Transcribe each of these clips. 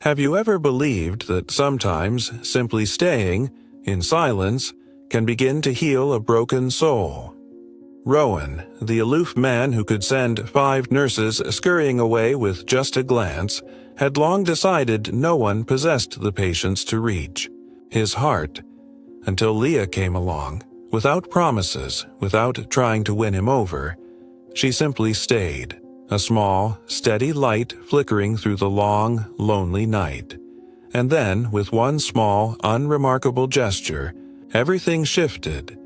Have you ever believed that sometimes simply staying, in silence, can begin to heal a broken soul? Rowan, the aloof man who could send 5 nurses scurrying away with just a glance, had long decided no one possessed the patience to reach his heart, until Leah came along, without promises, without trying to win him over. She simply stayed, a small, steady light flickering through the long, lonely night. And then, with one small, unremarkable gesture, everything shifted,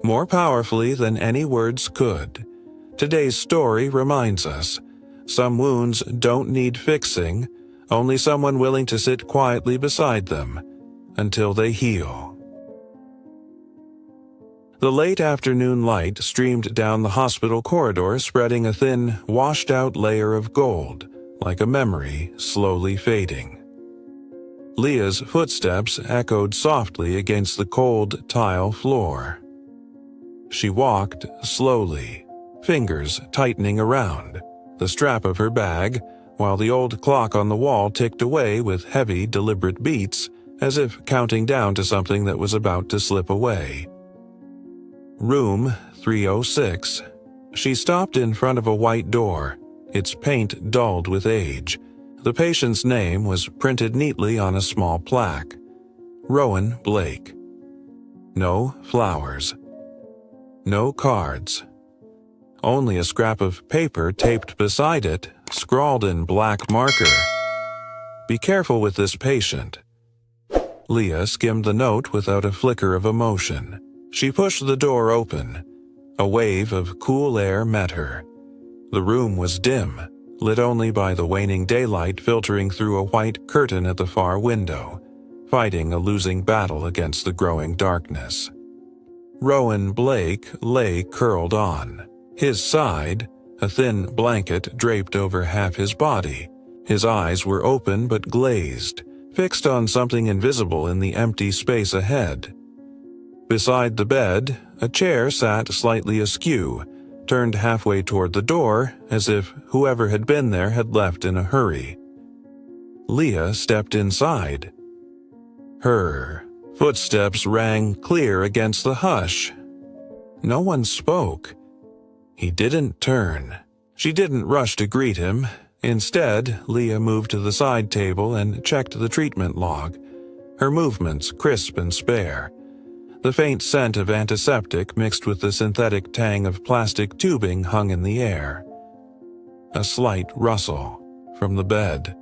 more powerfully than any words could. Today's story reminds us, some wounds don't need fixing, only someone willing to sit quietly beside them until they heal. The late afternoon light streamed down the hospital corridor, spreading a thin, washed-out layer of gold, like a memory slowly fading. Leah's footsteps echoed softly against the cold tile floor. She walked slowly, fingers tightening around the strap of her bag, while the old clock on the wall ticked away with heavy, deliberate beats, as if counting down to something that was about to slip away. Room 306. She stopped in front of a white door, its paint dulled with age. The patient's name was printed neatly on a small plaque. Rowan Blake. No flowers. No cards. Only a scrap of paper taped beside it, scrawled in black marker. Be careful with this patient. Leah skimmed the note without a flicker of emotion. She pushed the door open. A wave of cool air met her. The room was dim, lit only by the waning daylight filtering through a white curtain at the far window, fighting a losing battle against the growing darkness. Rowan Blake lay curled on. His side, a thin blanket draped over half his body. His eyes were open but glazed, fixed on something invisible in the empty space ahead. Beside the bed, a chair sat slightly askew, turned halfway toward the door, as if whoever had been there had left in a hurry. Leah stepped inside. Her footsteps rang clear against the hush. No one spoke. He didn't turn. She didn't rush to greet him. Instead, Leah moved to the side table and checked the treatment log, her movements crisp and spare. The faint scent of antiseptic mixed with the synthetic tang of plastic tubing hung in the air. A slight rustle from the bed.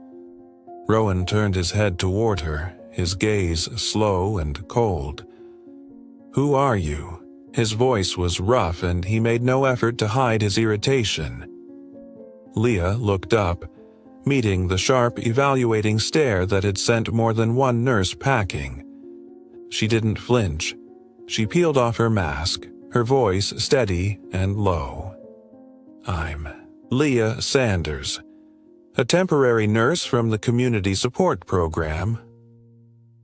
Rowan turned his head toward her, his gaze slow and cold. "Who are you?" His voice was rough and he made no effort to hide his irritation. Leah looked up, meeting the sharp, evaluating stare that had sent more than one nurse packing. She didn't flinch. She peeled off her mask, her voice steady and low. "I'm Leah Sanders, a temporary nurse from the Community Support Program."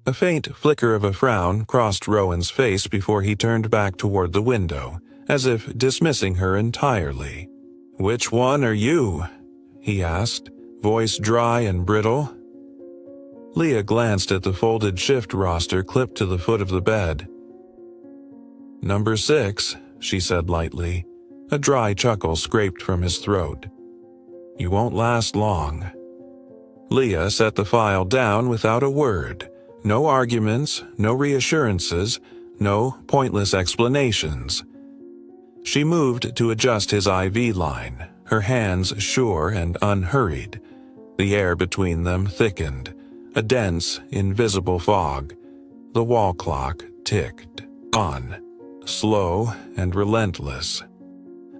A faint flicker of a frown crossed Rowan's face before he turned back toward the window, as if dismissing her entirely. "Which one are you?" he asked, voice dry and brittle. Leah glanced at the folded shift roster clipped to the foot of the bed. "Number 6, she said lightly. A dry chuckle scraped from his throat. "You won't last long." Leah set the file down without a word. No arguments, no reassurances, no pointless explanations. She moved to adjust his IV line, her hands sure and unhurried. The air between them thickened, a dense, invisible fog. The wall clock ticked on, slow and relentless.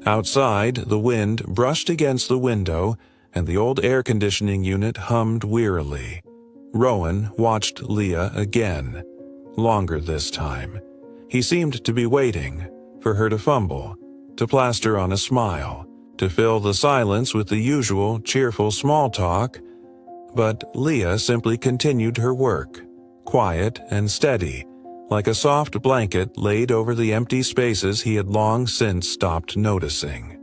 Outside, the wind brushed against the window, and the old air conditioning unit hummed wearily. Rowan watched Leah again, longer this time. He seemed to be waiting for her to fumble, to plaster on a smile, to fill the silence with the usual cheerful small talk. But Leah simply continued her work, quiet and steady, like a soft blanket laid over the empty spaces he had long since stopped noticing.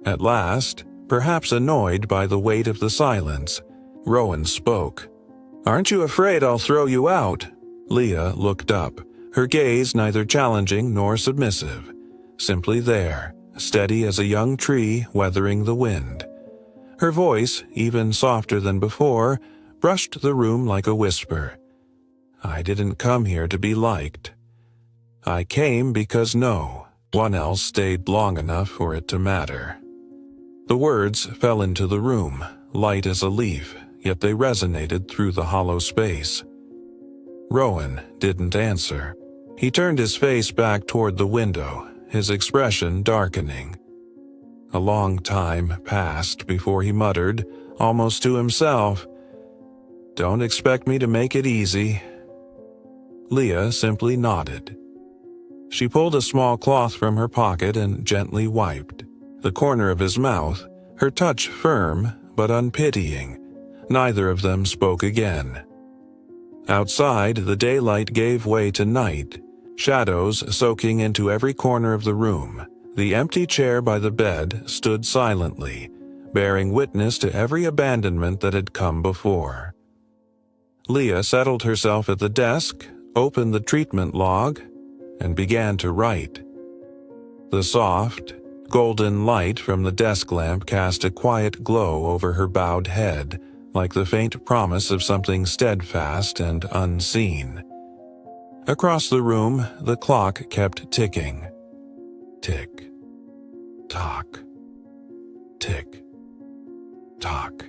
At last, perhaps annoyed by the weight of the silence, Rowan spoke, "Aren't you afraid I'll throw you out?" Leah looked up, her gaze neither challenging nor submissive, simply there, steady as a young tree weathering the wind. Her voice, even softer than before, brushed the room like a whisper. "I didn't come here to be liked. I came because no one else stayed long enough for it to matter." The words fell into the room, light as a leaf, yet they resonated through the hollow space. Rowan didn't answer. He turned his face back toward the window, his expression darkening. A long time passed before he muttered, almost to himself, "Don't expect me to make it easy." Leah simply nodded. She pulled a small cloth from her pocket and gently wiped the corner of his mouth, her touch firm but unpitying. Neither of them spoke again. Outside, the daylight gave way to night, shadows soaking into every corner of the room. The empty chair by the bed stood silently, bearing witness to every abandonment that had come before. Leah settled herself at the desk, opened the treatment log, and began to write. The soft, golden light from the desk lamp cast a quiet glow over her bowed head, like the faint promise of something steadfast and unseen. Across the room, the clock kept ticking. Tick, tock, tick, tock.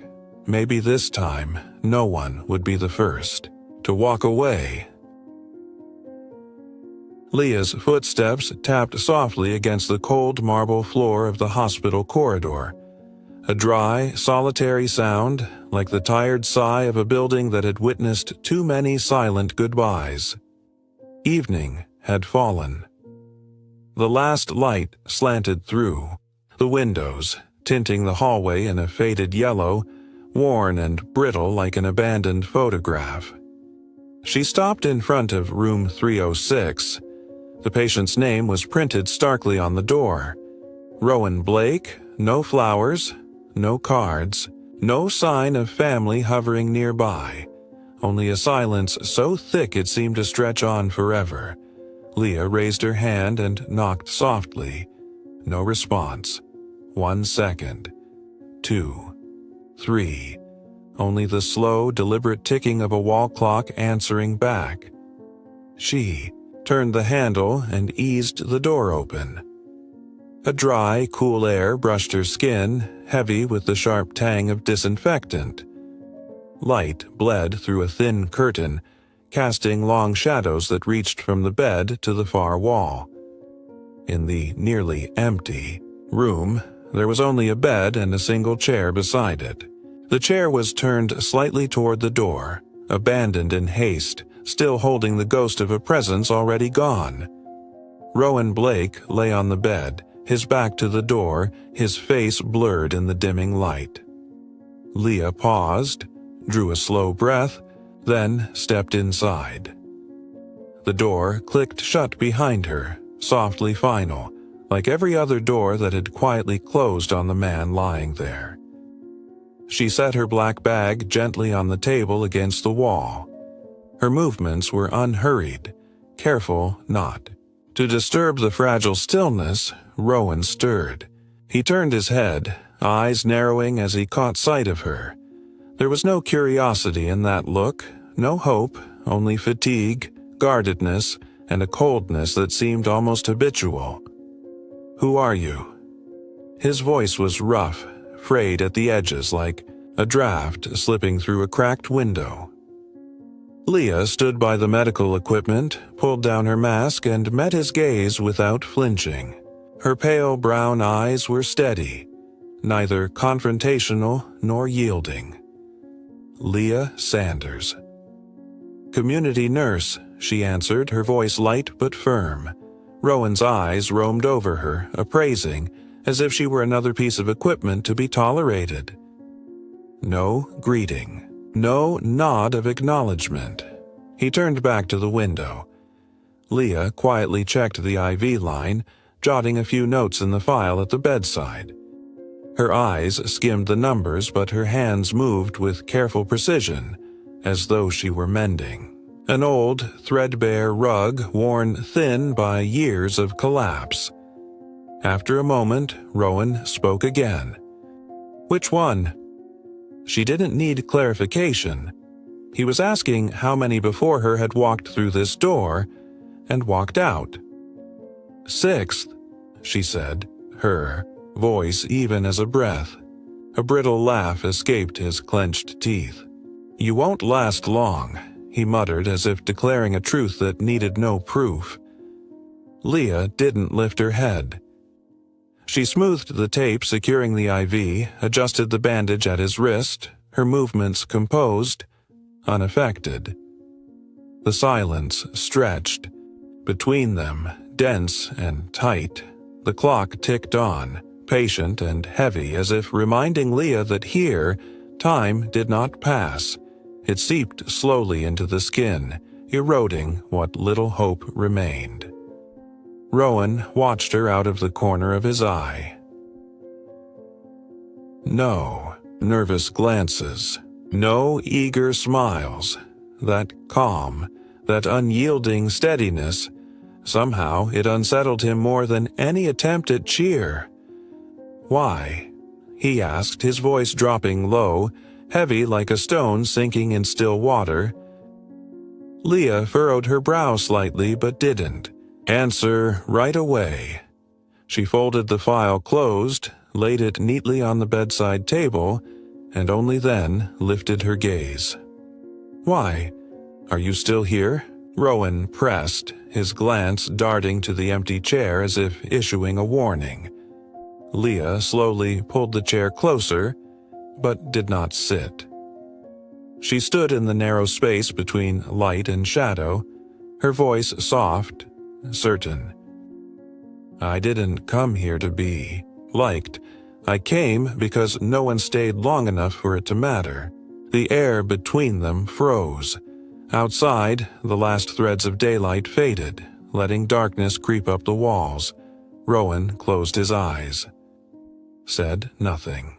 Maybe this time, no one would be the first to walk away. Leah's footsteps tapped softly against the cold marble floor of the hospital corridor. A dry, solitary sound, like the tired sigh of a building that had witnessed too many silent goodbyes. Evening had fallen. The last light slanted through the windows, tinting the hallway in a faded yellow, worn and brittle like an abandoned photograph. She stopped in front of room 306. The patient's name was printed starkly on the door. Rowan Blake, no flowers, no cards, no sign of family hovering nearby. Only a silence so thick it seemed to stretch on forever. Leah raised her hand and knocked softly. No response. 1 second. 2. 3. Only the slow, deliberate ticking of a wall clock answering back. She turned the handle and eased the door open. A dry, cool air brushed her skin, heavy with the sharp tang of disinfectant. Light bled through a thin curtain, casting long shadows that reached from the bed to the far wall. In the nearly empty room, there was only a bed and a single chair beside it. The chair was turned slightly toward the door, abandoned in haste, still holding the ghost of a presence already gone. Rowan Blake lay on the bed, his back to the door, his face blurred in the dimming light. Leah paused, drew a slow breath, then stepped inside. The door clicked shut behind her, softly final, like every other door that had quietly closed on the man lying there. She set her black bag gently on the table against the wall. Her movements were unhurried, careful not to disturb the fragile stillness. Rowan stirred. He turned his head, eyes narrowing as he caught sight of her. There was no curiosity in that look, no hope, only fatigue, guardedness, and a coldness that seemed almost habitual. "Who are you?" His voice was rough, frayed at the edges like a draft slipping through a cracked window. Leah stood by the medical equipment, pulled down her mask, and met his gaze without flinching. Her pale brown eyes were steady, neither confrontational nor yielding. Leah Sanders. "Community nurse," she answered, her voice light but firm. Rowan's eyes roamed over her, appraising, as if she were another piece of equipment to be tolerated. No greeting, no nod of acknowledgement. He turned back to the window. Leah quietly checked the IV line, jotting a few notes in the file at the bedside. Her eyes skimmed the numbers, but her hands moved with careful precision, as though she were mending. An old, threadbare rug worn thin by years of collapse. After a moment, Rowan spoke again. "Which one?" She didn't need clarification. He was asking how many before her had walked through this door and walked out. "Sixth," she said, her voice even as a breath. A brittle laugh escaped his clenched teeth. "You won't last long," he muttered as if declaring a truth that needed no proof. Leah didn't lift her head. She smoothed the tape securing the IV, adjusted the bandage at his wrist, her movements composed, unaffected. The silence stretched. Between them, dense and tight, the clock ticked on, patient and heavy, as if reminding Leah that here, time did not pass. It seeped slowly into the skin, eroding what little hope remained. Rowan watched her out of the corner of his eye. No nervous glances, no eager smiles. That calm, that unyielding steadiness, somehow it unsettled him more than any attempt at cheer. "Why?" he asked, his voice dropping low, heavy like a stone sinking in still water. Leah furrowed her brow slightly but didn't answer right away. She folded the file closed, laid it neatly on the bedside table, and only then lifted her gaze. "Why? Are you still here?" Rowan pressed, his glance darting to the empty chair as if issuing a warning. Leah slowly pulled the chair closer, but did not sit. She stood in the narrow space between light and shadow, her voice soft, certain. "I didn't come here to be liked. I came because no one stayed long enough for it to matter." The air between them froze. Outside, the last threads of daylight faded, letting darkness creep up the walls. Rowan closed his eyes. Said nothing.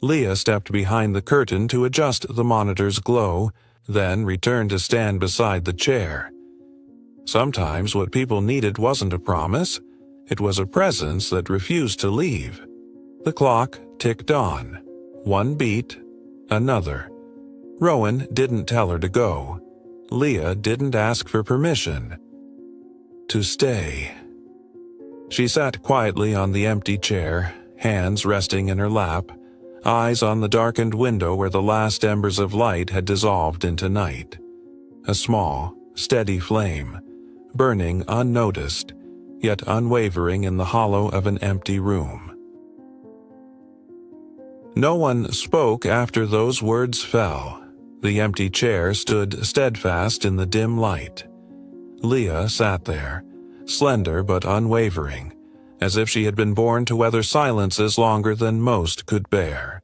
Leah stepped behind the curtain to adjust the monitor's glow, then returned to stand beside the chair. Sometimes what people needed wasn't a promise, it was a presence that refused to leave. The clock ticked on. One beat, another. Rowan didn't tell her to go. Leah didn't ask for permission. To stay. She sat quietly on the empty chair, hands resting in her lap, eyes on the darkened window where the last embers of light had dissolved into night. A small, steady flame, burning unnoticed, yet unwavering in the hollow of an empty room. No one spoke after those words fell. The empty chair stood steadfast in the dim light. Leah sat there, slender but unwavering, as if she had been born to weather silences longer than most could bear.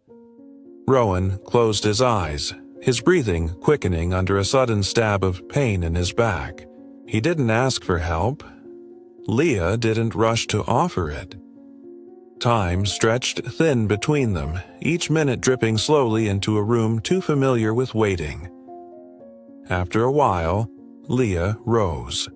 Rowan closed his eyes, his breathing quickening under a sudden stab of pain in his back. He didn't ask for help. Leah didn't rush to offer it. Time stretched thin between them, each minute dripping slowly into a room too familiar with waiting. After a while, Leah rose.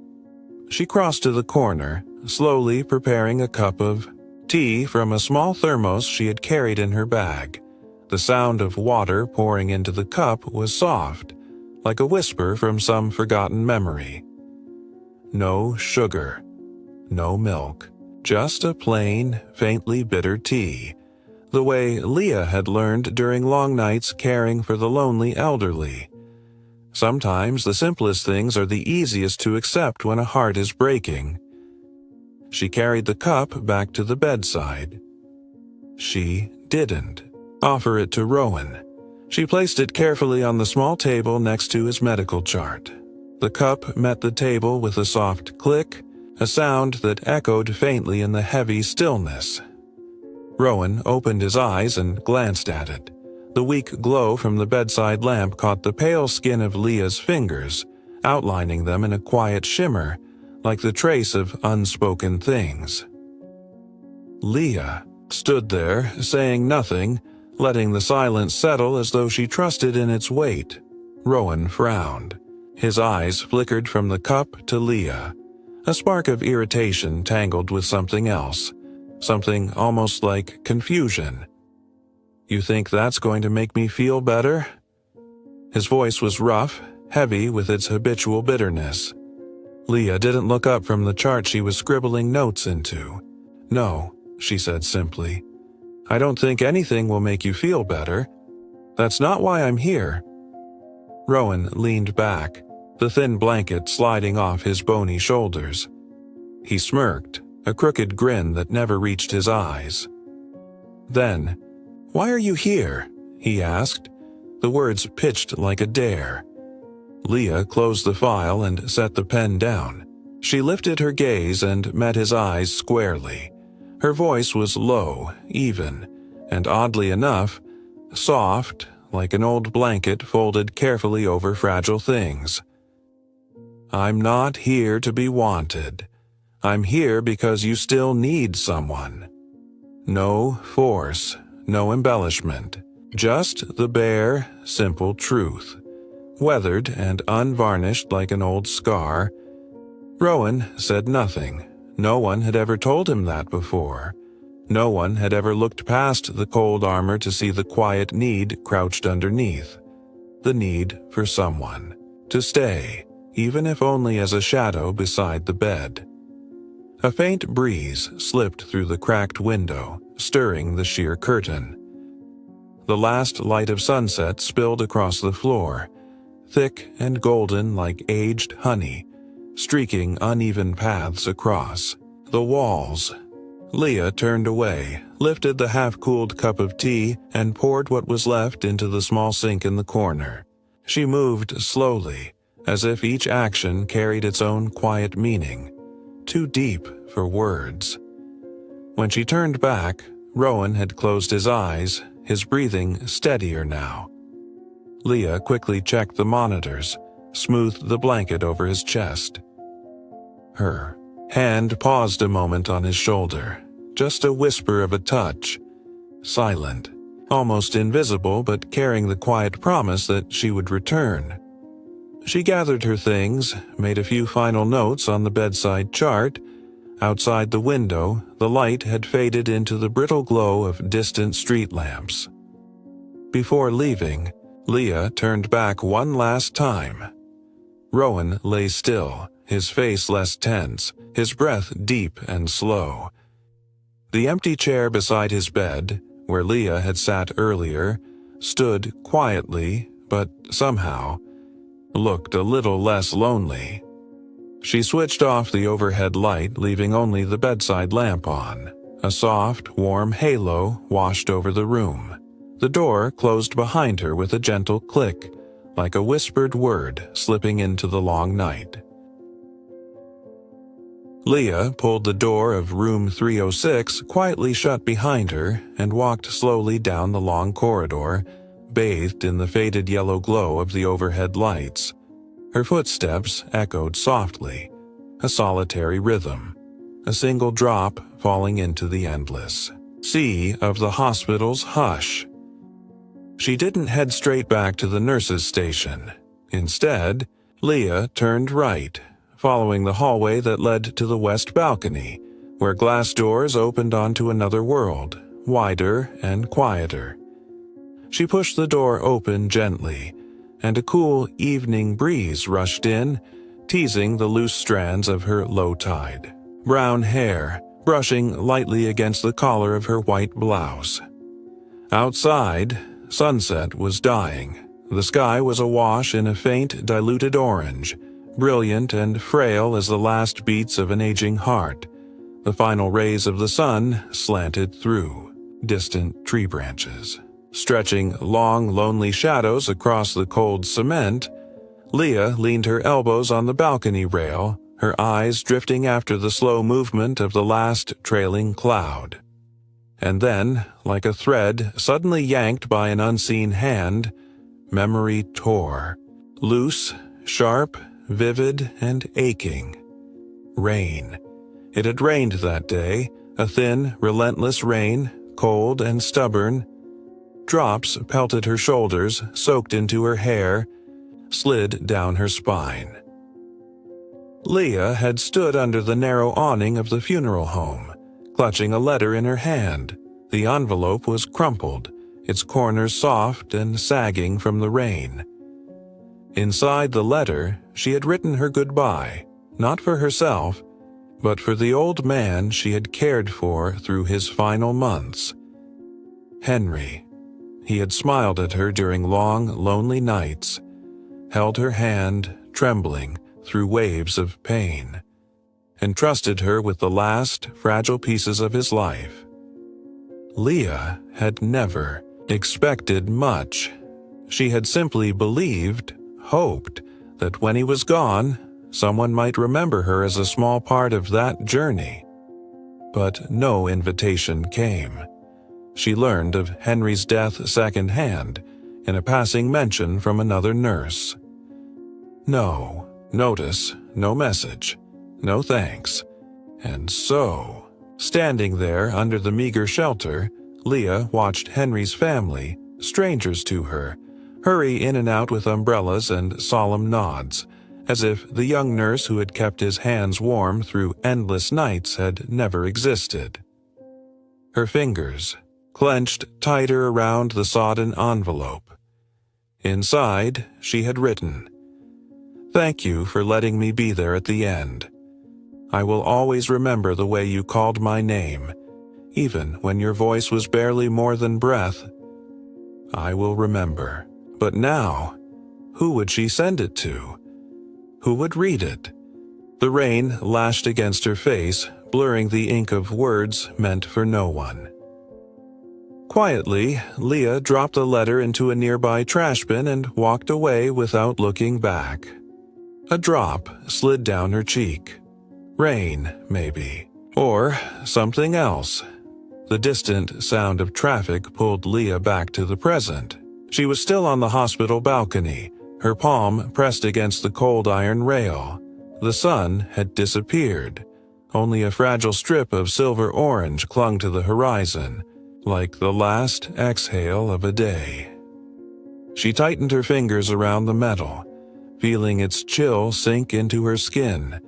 She crossed to the corner, slowly preparing a cup of tea from a small thermos she had carried in her bag. The sound of water pouring into the cup was soft, like a whisper from some forgotten memory. No sugar, no milk, just a plain, faintly bitter tea, the way Leah had learned during long nights caring for the lonely elderly. Sometimes the simplest things are the easiest to accept when a heart is breaking. She carried the cup back to the bedside. She didn't offer it to Rowan. She placed it carefully on the small table next to his medical chart. The cup met the table with a soft click, a sound that echoed faintly in the heavy stillness. Rowan opened his eyes and glanced at it. The weak glow from the bedside lamp caught the pale skin of Leah's fingers, outlining them in a quiet shimmer, like the trace of unspoken things. Leah stood there, saying nothing, letting the silence settle as though she trusted in its weight. Rowan frowned. His eyes flickered from the cup to Leah, a spark of irritation tangled with something else, something almost like confusion. "You think that's going to make me feel better?" His voice was rough, heavy with its habitual bitterness. Leah didn't look up from the chart she was scribbling notes into. "No," she said simply. "I don't think anything will make you feel better. That's not why I'm here." Rowan leaned back, the thin blanket sliding off his bony shoulders. He smirked, a crooked grin that never reached his eyes. Then, "Why are you here?" he asked, the words pitched like a dare. Leah closed the file and set the pen down. She lifted her gaze and met his eyes squarely. Her voice was low, even, and oddly enough, soft, like an old blanket folded carefully over fragile things. "I'm not here to be wanted. I'm here because you still need someone. No force, no embellishment, just the bare, simple truth, weathered and unvarnished like an old scar." Rowan said nothing. No one had ever told him that before. No one had ever looked past the cold armor to see the quiet need crouched underneath. The need for someone. To stay, even if only as a shadow beside the bed. A faint breeze slipped through the cracked window, stirring the sheer curtain. The last light of sunset spilled across the floor, thick and golden like aged honey, streaking uneven paths across the walls. Leah turned away, lifted the half-cooled cup of tea, and poured what was left into the small sink in the corner. She moved slowly, as if each action carried its own quiet meaning, too deep for words. When she turned back, Rowan had closed his eyes, his breathing steadier now. Leah quickly checked the monitors, smoothed the blanket over his chest. Her hand paused a moment on his shoulder, just a whisper of a touch. Silent, almost invisible, but carrying the quiet promise that she would return. She gathered her things, made a few final notes on the bedside chart. Outside the window, the light had faded into the brittle glow of distant street lamps. Before leaving, Leah turned back one last time. Rowan lay still, his face less tense, his breath deep and slow. The empty chair beside his bed, where Leah had sat earlier, stood quietly, but somehow looked a little less lonely. She switched off the overhead light, leaving only the bedside lamp on. A soft, warm halo washed over the room. The door closed behind her with a gentle click, like a whispered word slipping into the long night. Leah pulled the door of room 306 quietly shut behind her and walked slowly down the long corridor, bathed in the faded yellow glow of the overhead lights. Her footsteps echoed softly, a solitary rhythm, a single drop falling into the endless sea of the hospital's hush. She didn't head straight back to the nurse's station. Instead, Leah turned right, following the hallway that led to the west balcony, where glass doors opened onto another world, wider and quieter. She pushed the door open gently, and a cool evening breeze rushed in, teasing the loose strands of her low-tied brown hair, brushing lightly against the collar of her white blouse. Outside, sunset was dying. The sky was awash in a faint, diluted orange, brilliant and frail as the last beats of an aging heart. The final rays of the sun slanted through distant tree branches, stretching long, lonely shadows across the cold cement. Leah leaned her elbows on the balcony rail, her eyes drifting after the slow movement of the last trailing cloud. And then, like a thread suddenly yanked by an unseen hand, memory tore, loose, sharp, vivid, and aching. Rain. It had rained that day, a thin, relentless rain, cold and stubborn. Drops pelted her shoulders, soaked into her hair, slid down her spine. Leah had stood under the narrow awning of the funeral home, clutching a letter in her hand. The envelope was crumpled, its corners soft and sagging from the rain. Inside the letter, she had written her goodbye, not for herself, but for the old man she had cared for through his final months. Henry. He had smiled at her during long, lonely nights, held her hand, trembling, through waves of pain, and trusted her with the last fragile pieces of his life. Leah had never expected much. She had simply believed, hoped, that when he was gone, someone might remember her as a small part of that journey. But no invitation came. She learned of Henry's death secondhand, in a passing mention from another nurse. No notice, no message, no thanks. And so, standing there under the meager shelter, Leah watched Henry's family, strangers to her, hurry in and out with umbrellas and solemn nods, as if the young nurse who had kept his hands warm through endless nights had never existed. Her fingers clenched tighter around the sodden envelope. Inside, she had written, "Thank you for letting me be there at the end. I will always remember the way you called my name, even when your voice was barely more than breath. I will remember." But now, who would she send it to? Who would read it? The rain lashed against her face, blurring the ink of words meant for no one. Quietly, Leah dropped the letter into a nearby trash bin and walked away without looking back. A drop slid down her cheek. Rain, maybe. Or something else. The distant sound of traffic pulled Leah back to the present. She was still on the hospital balcony, her palm pressed against the cold iron rail. The sun had disappeared. Only a fragile strip of silver orange clung to the horizon, like the last exhale of a day. She tightened her fingers around the metal, feeling its chill sink into her skin.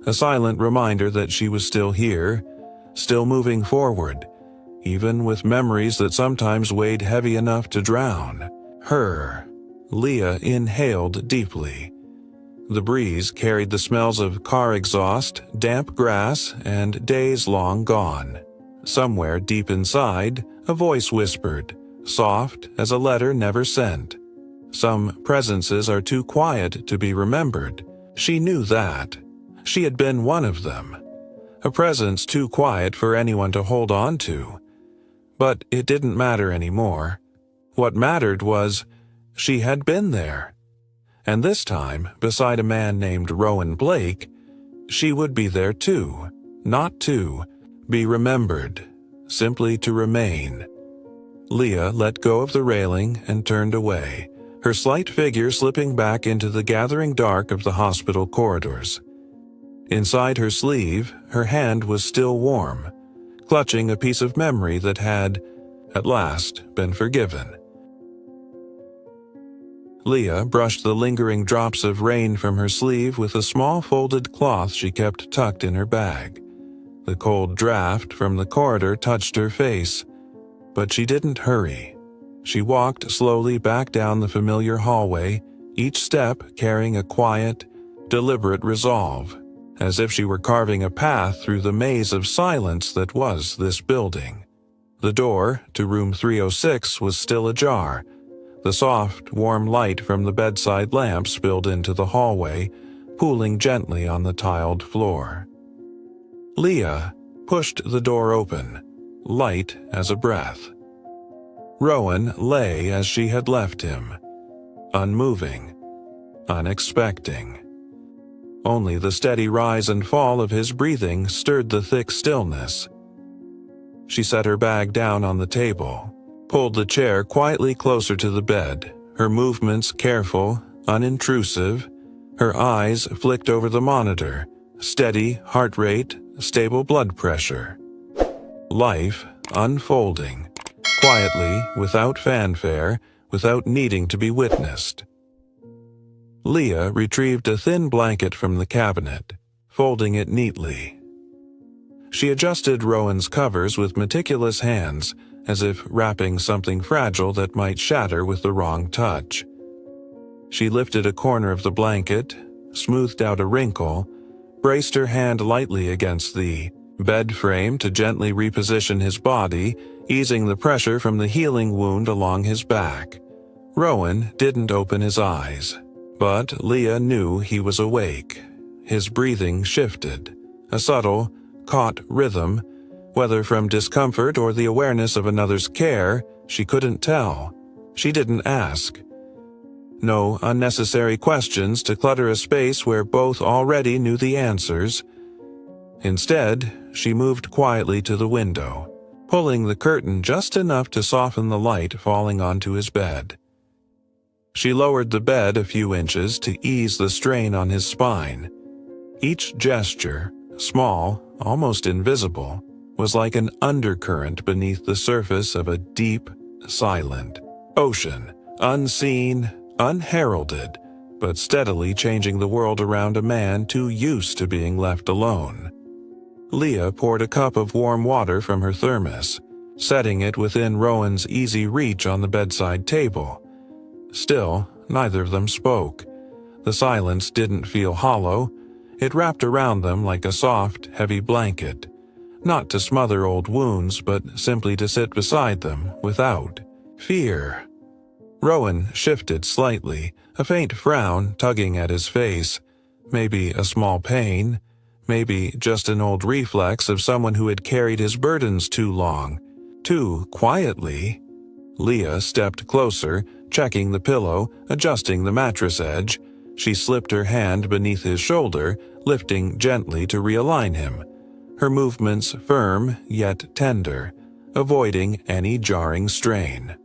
A silent reminder that she was still here, still moving forward, even with memories that sometimes weighed heavy enough to drown. Her. Leah inhaled deeply. The breeze carried the smells of car exhaust, damp grass, and days long gone. Somewhere deep inside, a voice whispered, soft as a letter never sent. Some presences are too quiet to be remembered. She knew that. She had been one of them. A presence too quiet for anyone to hold on to. But it didn't matter anymore. What mattered was, she had been there. And this time, beside a man named Rowan Blake, she would be there too. Not to be remembered, simply to remain. Leah let go of the railing and turned away, her slight figure slipping back into the gathering dark of the hospital corridors. Inside her sleeve, her hand was still warm, clutching a piece of memory that had, at last, been forgiven. Leah brushed the lingering drops of rain from her sleeve with a small folded cloth she kept tucked in her bag. The cold draft from the corridor touched her face, but she didn't hurry. She walked slowly back down the familiar hallway, each step carrying a quiet, deliberate resolve, as if she were carving a path through the maze of silence that was this building. The door to room 306 was still ajar. The soft, warm light from the bedside lamp spilled into the hallway, pooling gently on the tiled floor. Leah pushed the door open, light as a breath. Rowan lay as she had left him, unmoving, unexpecting. Only the steady rise and fall of his breathing stirred the thick stillness. She set her bag down on the table, pulled the chair quietly closer to the bed, her movements careful, unintrusive. Her eyes flicked over the monitor, steady heart rate, stable blood pressure. Life unfolding, quietly, without fanfare, without needing to be witnessed. Leah retrieved a thin blanket from the cabinet, folding it neatly. She adjusted Rowan's covers with meticulous hands, as if wrapping something fragile that might shatter with the wrong touch. She lifted a corner of the blanket, smoothed out a wrinkle, braced her hand lightly against the bed frame to gently reposition his body, easing the pressure from the healing wound along his back. Rowan didn't open his eyes, but Leah knew he was awake. His breathing shifted, a subtle, caught rhythm, whether from discomfort or the awareness of another's care, she couldn't tell. She didn't ask. No unnecessary questions to clutter a space where both already knew the answers. Instead, she moved quietly to the window, pulling the curtain just enough to soften the light falling onto his bed. She lowered the bed a few inches to ease the strain on his spine. Each gesture, small, almost invisible, was like an undercurrent beneath the surface of a deep, silent ocean, unseen, unheralded, but steadily changing the world around a man too used to being left alone. Leah poured a cup of warm water from her thermos, setting it within Rowan's easy reach on the bedside table. Still, neither of them spoke. The silence didn't feel hollow. It wrapped around them like a soft, heavy blanket, not to smother old wounds, but simply to sit beside them without fear. Rowan shifted slightly, a faint frown tugging at his face. Maybe a small pain, maybe just an old reflex of someone who had carried his burdens too long, too quietly. Leah stepped closer, checking the pillow, adjusting the mattress edge. She slipped her hand beneath his shoulder, lifting gently to realign him, her movements firm yet tender, avoiding any jarring strain.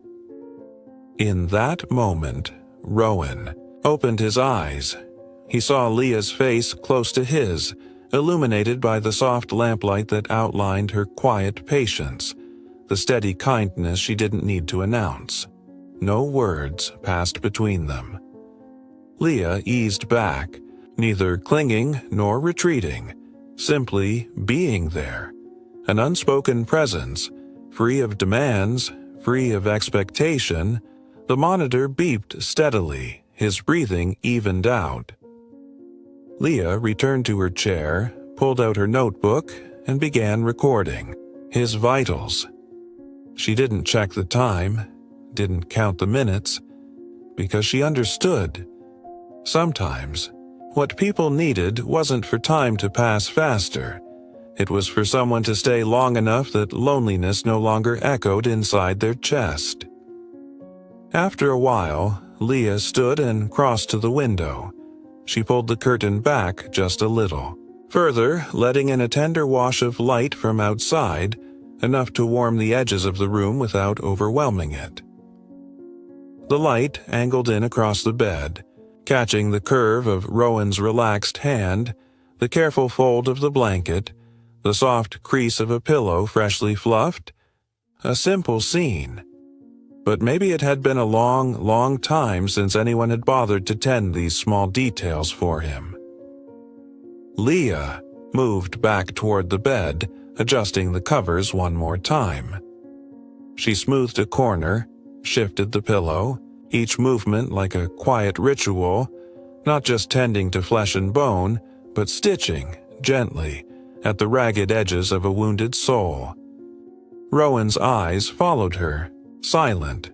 In that moment, Rowan opened his eyes. He saw Leah's face close to his, illuminated by the soft lamplight that outlined her quiet patience, the steady kindness she didn't need to announce. No words passed between them. Leah eased back, neither clinging nor retreating, simply being there, an unspoken presence, free of demands, free of expectation. The monitor beeped steadily, his breathing evened out. Leah returned to her chair, pulled out her notebook, and began recording his vitals. She didn't check the time, didn't count the minutes, because she understood. Sometimes, what people needed wasn't for time to pass faster. It was for someone to stay long enough that loneliness no longer echoed inside their chest. After a while, Leah stood and crossed to the window. She pulled the curtain back just a little, further letting in a tender wash of light from outside, enough to warm the edges of the room without overwhelming it. The light angled in across the bed, catching the curve of Rowan's relaxed hand, the careful fold of the blanket, the soft crease of a pillow freshly fluffed. A simple scene. But maybe it had been a long, long time since anyone had bothered to tend these small details for him. Leah moved back toward the bed, adjusting the covers one more time. She smoothed a corner, shifted the pillow, each movement like a quiet ritual, not just tending to flesh and bone, but stitching, gently, at the ragged edges of a wounded soul. Rowan's eyes followed her, silent,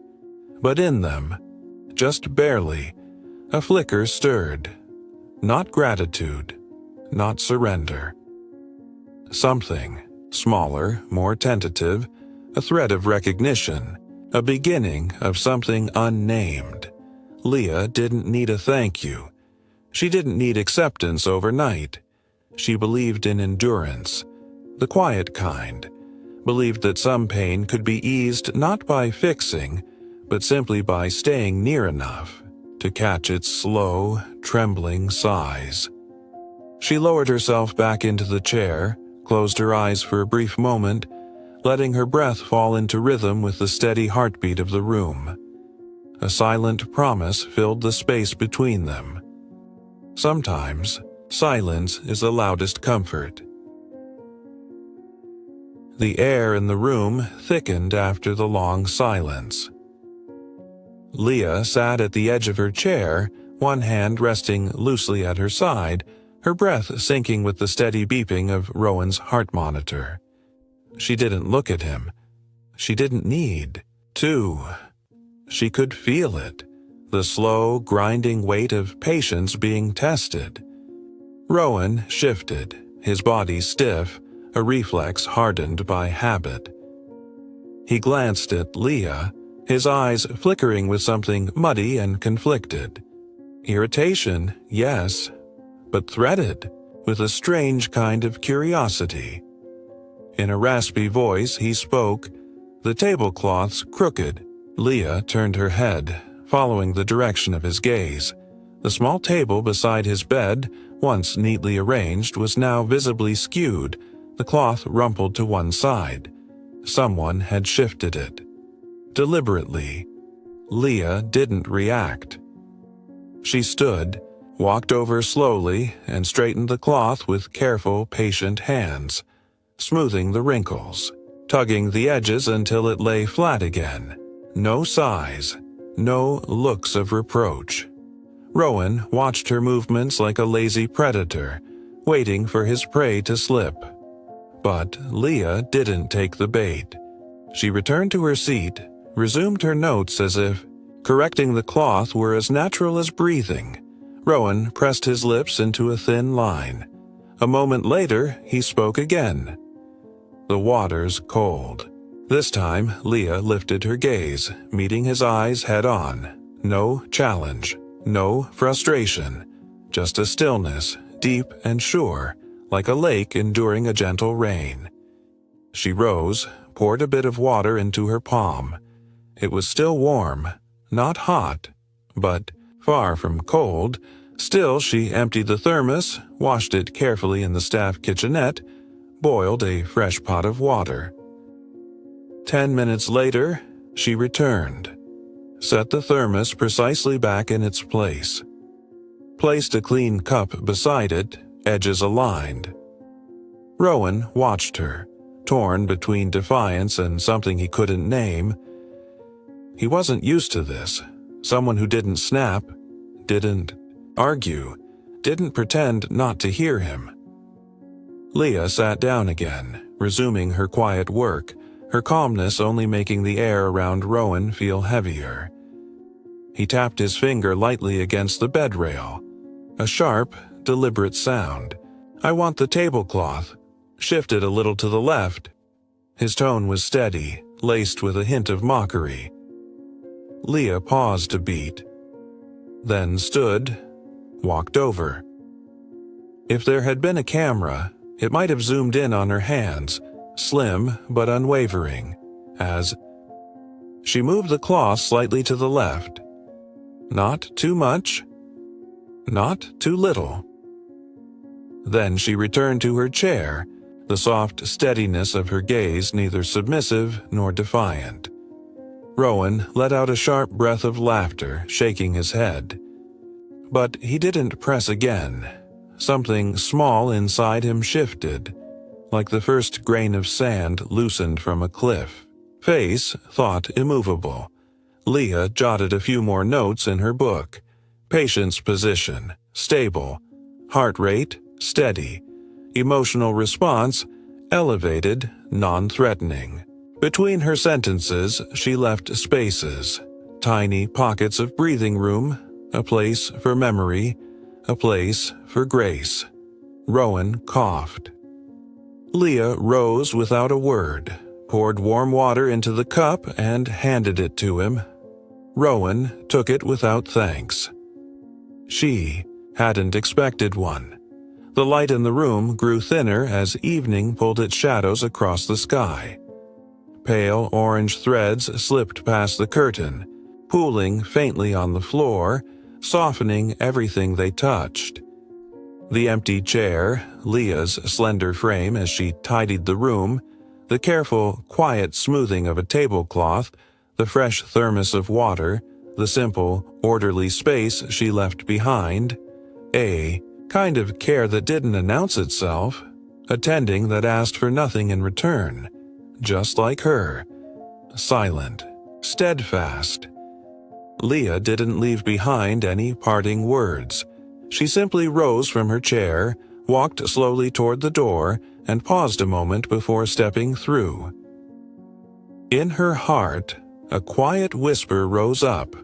but in them, just barely, a flicker stirred. Not gratitude, not surrender. Something, smaller, more tentative, a thread of recognition, a beginning of something unnamed. Leah didn't need a thank you. She didn't need acceptance overnight. She believed in endurance, the quiet kind, believed that some pain could be eased not by fixing, but simply by staying near enough to catch its slow, trembling sighs. She lowered herself back into the chair, closed her eyes for a brief moment, letting her breath fall into rhythm with the steady heartbeat of the room. A silent promise filled the space between them. Sometimes, silence is the loudest comfort. The air in the room thickened after the long silence. Leah sat at the edge of her chair, one hand resting loosely at her side, her breath syncing with the steady beeping of Rowan's heart monitor. She didn't look at him. She didn't need to. She could feel it, the slow, grinding weight of patience being tested. Rowan shifted, his body stiff, a reflex hardened by habit. He glanced at Leah, his eyes flickering with something muddy and conflicted. Irritation, yes, but threaded with a strange kind of curiosity. In a raspy voice, he spoke, the tablecloths crooked. Leah turned her head, following the direction of his gaze. The small table beside his bed, once neatly arranged, was now visibly skewed, the cloth rumpled to one side. Someone had shifted it. Deliberately. Leah didn't react. She stood, walked over slowly, and straightened the cloth with careful, patient hands, smoothing the wrinkles, tugging the edges until it lay flat again. No sighs, no looks of reproach. Rowan watched her movements like a lazy predator, waiting for his prey to slip. But Leah didn't take the bait. She returned to her seat, resumed her notes as if correcting the cloth were as natural as breathing. Rowan pressed his lips into a thin line. A moment later, he spoke again. The water's cold. This time, Leah lifted her gaze, meeting his eyes head-on. No challenge, no frustration, just a stillness, deep and sure, like a lake enduring a gentle rain. She rose, poured a bit of water into her palm. It was still warm, not hot, but far from cold. Still, she emptied the thermos, washed it carefully in the staff kitchenette, boiled a fresh pot of water. 10 minutes later, she returned, set the thermos precisely back in its place, placed a clean cup beside it, edges aligned. Rowan watched her, torn between defiance and something he couldn't name. He wasn't used to this. Someone who didn't snap, didn't argue, didn't pretend not to hear him. Leah sat down again, resuming her quiet work, her calmness only making the air around Rowan feel heavier. He tapped his finger lightly against the bed rail. A sharp, deliberate sound. I want the tablecloth. Shifted a little to the left. His tone was steady, laced with a hint of mockery. Leah paused a beat, then stood, walked over. If there had been a camera, it might have zoomed in on her hands, slim but unwavering, as she moved the cloth slightly to the left. Not too much, not too little. Then she returned to her chair, the soft steadiness of her gaze neither submissive nor defiant. Rowan let out a sharp breath of laughter, shaking his head. But he didn't press again. Something small inside him shifted, like the first grain of sand loosened from a cliff. Face, thought immovable. Leah jotted a few more notes in her book. Patient's position, stable. Heart rate, steady. Emotional response, elevated, non-threatening. Between her sentences, she left spaces, tiny pockets of breathing room, a place for memory, a place for grace. Rowan coughed. Leah rose without a word, poured warm water into the cup and handed it to him. Rowan took it without thanks. She hadn't expected one. The light in the room grew thinner as evening pulled its shadows across the sky. Pale orange threads slipped past the curtain, pooling faintly on the floor, softening everything they touched. The empty chair, Leah's slender frame as she tidied the room, The careful, quiet smoothing of a tablecloth, the fresh thermos of water, the simple, orderly space she left behind. A kind of care that didn't announce itself, a tending that asked for nothing in return, just like her. Silent, steadfast. Leah didn't leave behind any parting words. She simply rose from her chair, walked slowly toward the door, and paused a moment before stepping through. In her heart, a quiet whisper rose up,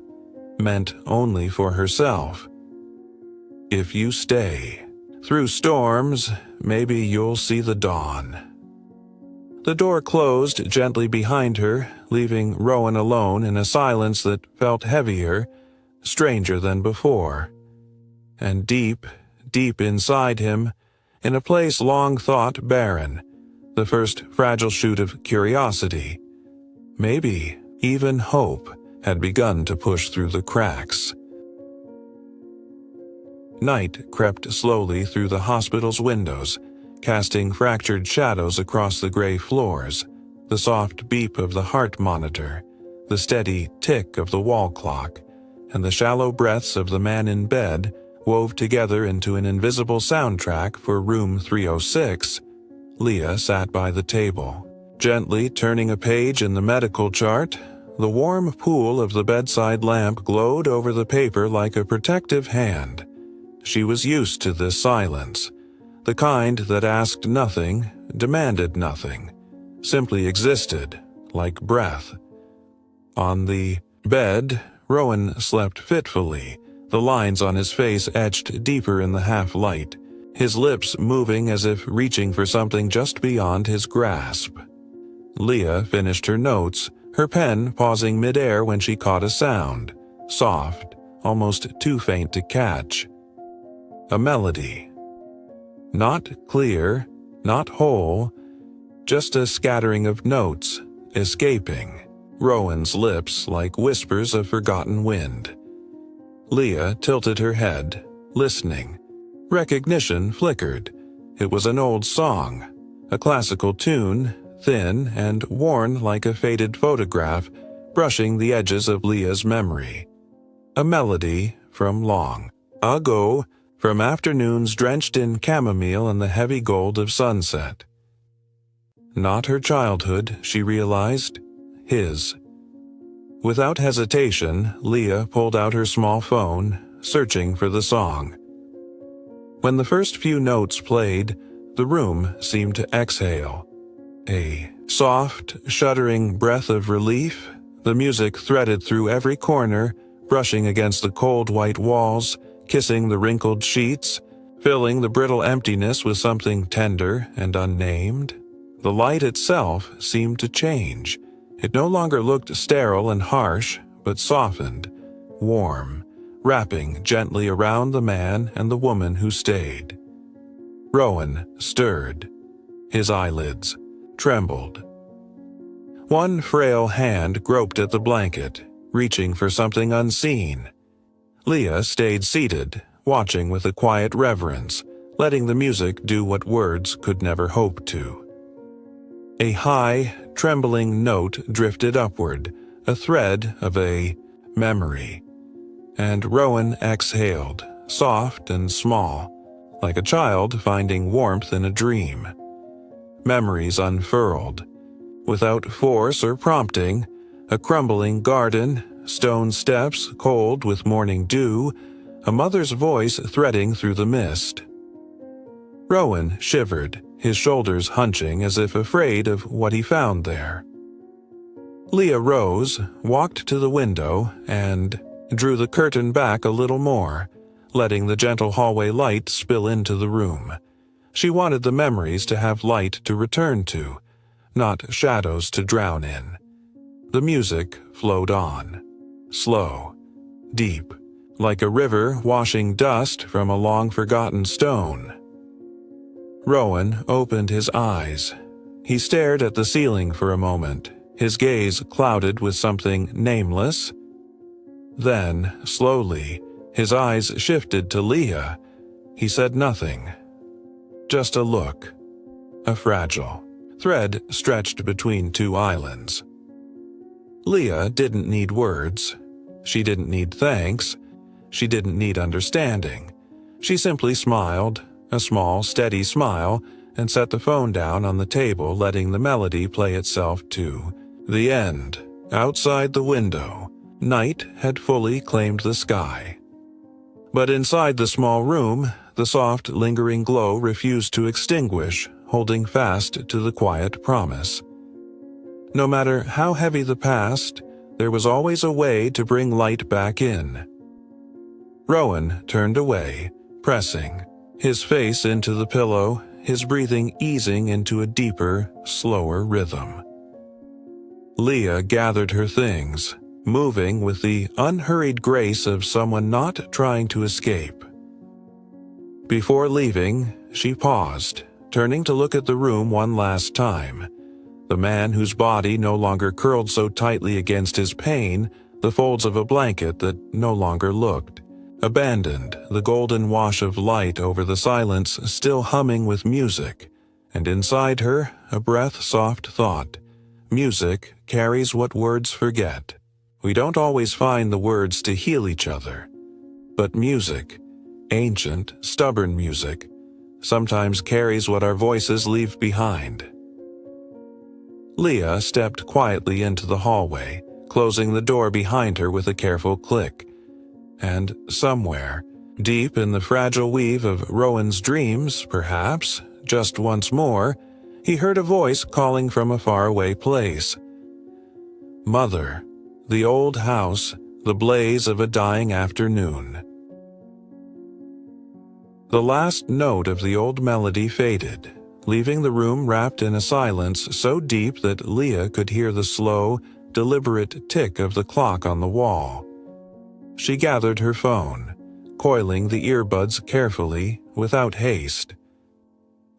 meant only for herself. If you stay, through storms, maybe you'll see the dawn. The door closed gently behind her, leaving Rowan alone in a silence that felt heavier, stranger than before. And deep, deep inside him, in a place long thought barren, the first fragile shoot of curiosity, maybe even hope, had begun to push through the cracks. Night crept slowly through the hospital's windows, casting fractured shadows across the gray floors, the soft beep of the heart monitor, the steady tick of the wall clock, and the shallow breaths of the man in bed wove together into an invisible soundtrack for room 306. Leah sat by the table, gently turning a page in the medical chart. The warm pool of the bedside lamp glowed over the paper like a protective hand. She was used to this silence, the kind that asked nothing, demanded nothing, simply existed, like breath. On the bed, Rowan slept fitfully, the lines on his face etched deeper in the half-light, his lips moving as if reaching for something just beyond his grasp. Leah finished her notes, her pen pausing mid-air when she caught a sound, soft, almost too faint to catch. A melody. Not clear, not whole, just a scattering of notes, escaping, Rowan's lips like whispers of forgotten wind. Leah tilted her head, listening. Recognition flickered. It was an old song, a classical tune, thin and worn like a faded photograph, brushing the edges of Leah's memory. A melody from long ago, from afternoons drenched in chamomile and the heavy gold of sunset. Not her childhood, she realized. His. Without hesitation, Leah pulled out her small phone, searching for the song. When the first few notes played, the room seemed to exhale. A soft, shuddering breath of relief. The music threaded through every corner, brushing against the cold white walls, kissing the wrinkled sheets, filling the brittle emptiness with something tender and unnamed. The light itself seemed to change. It no longer looked sterile and harsh, but softened, warm, wrapping gently around the man and the woman who stayed. Rowan stirred. His eyelids trembled. One frail hand groped at the blanket, reaching for something unseen. Leah stayed seated, watching with a quiet reverence, letting the music do what words could never hope to. A high, trembling note drifted upward, a thread of a memory. And Rowan exhaled, soft and small, like a child finding warmth in a dream. Memories unfurled. Without force or prompting, a crumbling garden, stone steps cold with morning dew, a mother's voice threading through the mist. Rowan shivered, his shoulders hunching as if afraid of what he found there. Leah rose, walked to the window, and drew the curtain back a little more, letting the gentle hallway light spill into the room. She wanted the memories to have light to return to, not shadows to drown in. The music flowed on, slow, deep, like a river washing dust from a long-forgotten stone. Rowan opened his eyes. He stared at the ceiling for a moment, his gaze clouded with something nameless. Then, slowly, his eyes shifted to Leah. He said nothing. Just a look. A fragile, thread stretched between two islands. Leah didn't need words. She didn't need thanks. She didn't need understanding. She simply smiled, a small, steady smile, and set the phone down on the table, letting the melody play itself to the end. Outside the window, night had fully claimed the sky. But inside the small room, the soft, lingering glow refused to extinguish, holding fast to the quiet promise. No matter how heavy the past, there was always a way to bring light back in. Rowan turned away, pressing, his face into the pillow, his breathing easing into a deeper, slower rhythm. Leah gathered her things, moving with the unhurried grace of someone not trying to escape. Before leaving, she paused, turning to look at the room one last time. The man whose body no longer curled so tightly against his pain, the folds of a blanket that no longer looked. Abandoned, the golden wash of light over the silence still humming with music, and inside her a breath-soft thought. Music carries what words forget. We don't always find the words to heal each other. But music, ancient, stubborn music, sometimes carries what our voices leave behind. Leah stepped quietly into the hallway, closing the door behind her with a careful click. And somewhere, deep in the fragile weave of Rowan's dreams, perhaps, just once more, he heard a voice calling from a faraway place. Mother, the old house, the blaze of a dying afternoon. The last note of the old melody faded, leaving the room wrapped in a silence so deep that Leah could hear the slow, deliberate tick of the clock on the wall. She gathered her phone, coiling the earbuds carefully, without haste.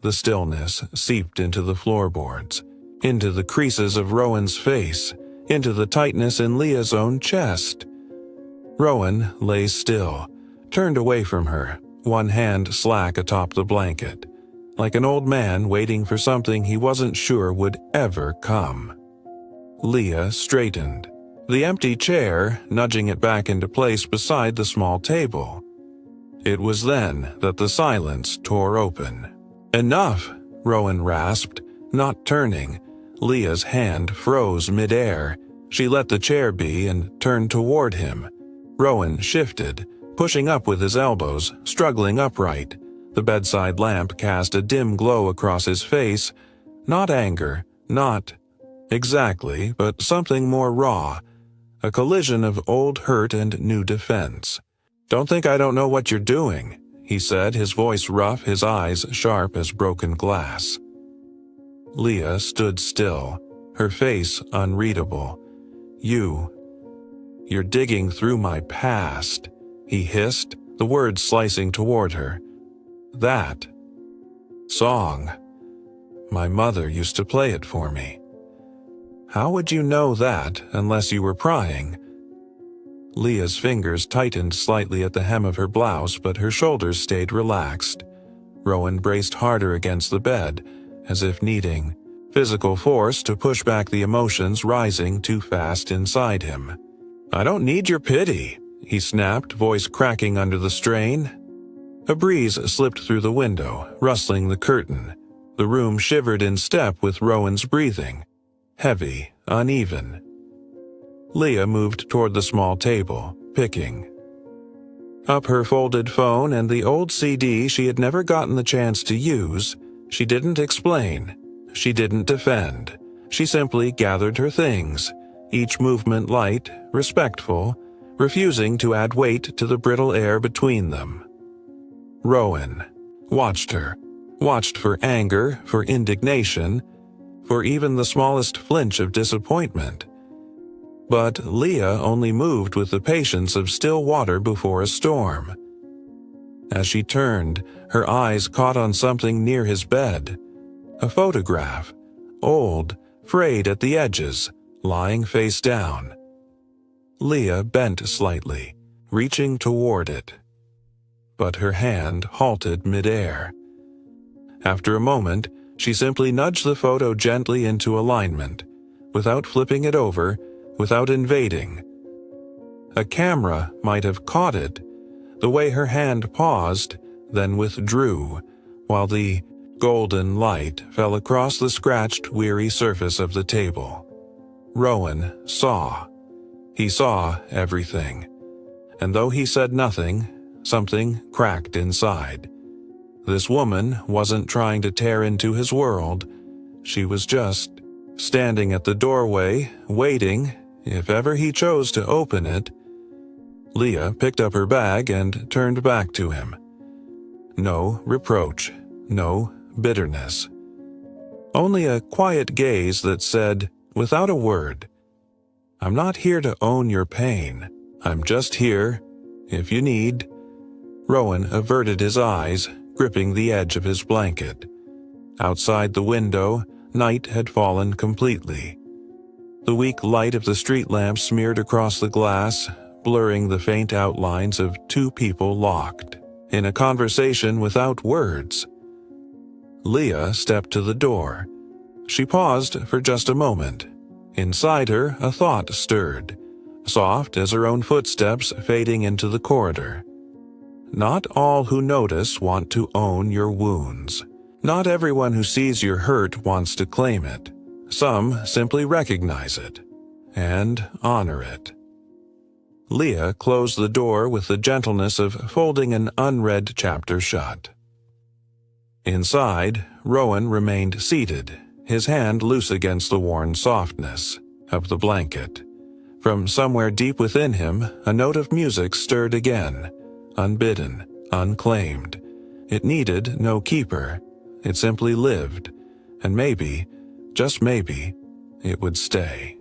The stillness seeped into the floorboards, into the creases of Rowan's face, into the tightness in Leah's own chest. Rowan lay still, turned away from her, one hand slack atop the blanket, like an old man waiting for something he wasn't sure would ever come. Leah straightened, the empty chair nudging it back into place beside the small table. It was then that the silence tore open. "Enough," Rowan rasped, not turning. Leah's hand froze midair. She let the chair be and turned toward him. Rowan shifted, pushing up with his elbows, struggling upright. The bedside lamp cast a dim glow across his face. Not anger, not exactly, but something more raw. A collision of old hurt and new defense. "Don't think I don't know what you're doing," he said, his voice rough, his eyes sharp as broken glass. Leah stood still, her face unreadable. You're digging through my past," he hissed, the words slicing toward her. "That song. My mother used to play it for me. How would you know that unless you were prying?" Leah's fingers tightened slightly at the hem of her blouse, but her shoulders stayed relaxed. Rowan braced harder against the bed, as if needing physical force to push back the emotions rising too fast inside him. "I don't need your pity," he snapped, voice cracking under the strain. A breeze slipped through the window, rustling the curtain. The room shivered in step with Rowan's breathing, heavy, uneven. Leah moved toward the small table, picking up her folded phone and the old CD she had never gotten the chance to use. She didn't explain. She didn't defend. She simply gathered her things, each movement light, respectful, refusing to add weight to the brittle air between them. Rowan watched her, watched for anger, for indignation, for even the smallest flinch of disappointment. But Leah only moved with the patience of still water before a storm. As she turned, her eyes caught on something near his bed. A photograph, old, frayed at the edges, lying face down. Leah bent slightly, reaching toward it. But her hand halted midair. After a moment, She simply nudged the photo gently into alignment, without flipping it over, without invading. A camera might have caught it, the way her hand paused, then withdrew, while the golden light fell across the scratched, weary surface of the table. Rowan saw. He saw everything. And though he said nothing, something cracked inside. This woman wasn't trying to tear into his world. She was just standing at the doorway, waiting, if ever he chose to open it. Leah picked up her bag and turned back to him. No reproach, no bitterness. Only a quiet gaze that said, without a word, "I'm not here to own your pain. I'm just here, if you need." Rowan averted his eyes, gripping the edge of his blanket. Outside the window, night had fallen completely. The weak light of the street lamp smeared across the glass, blurring the faint outlines of two people locked in a conversation without words. Leah stepped to the door. She paused for just a moment. Inside her, a thought stirred, soft as her own footsteps fading into the corridor. Not all who notice want to own your wounds. Not everyone who sees your hurt wants to claim it. Some simply recognize it and honor it. Leah closed the door with the gentleness of folding an unread chapter shut. Inside, Rowan remained seated, his hand loose against the worn softness of the blanket. From somewhere deep within him, a note of music stirred again, unbidden, unclaimed. It needed no keeper. It simply lived, and maybe, just maybe, it would stay.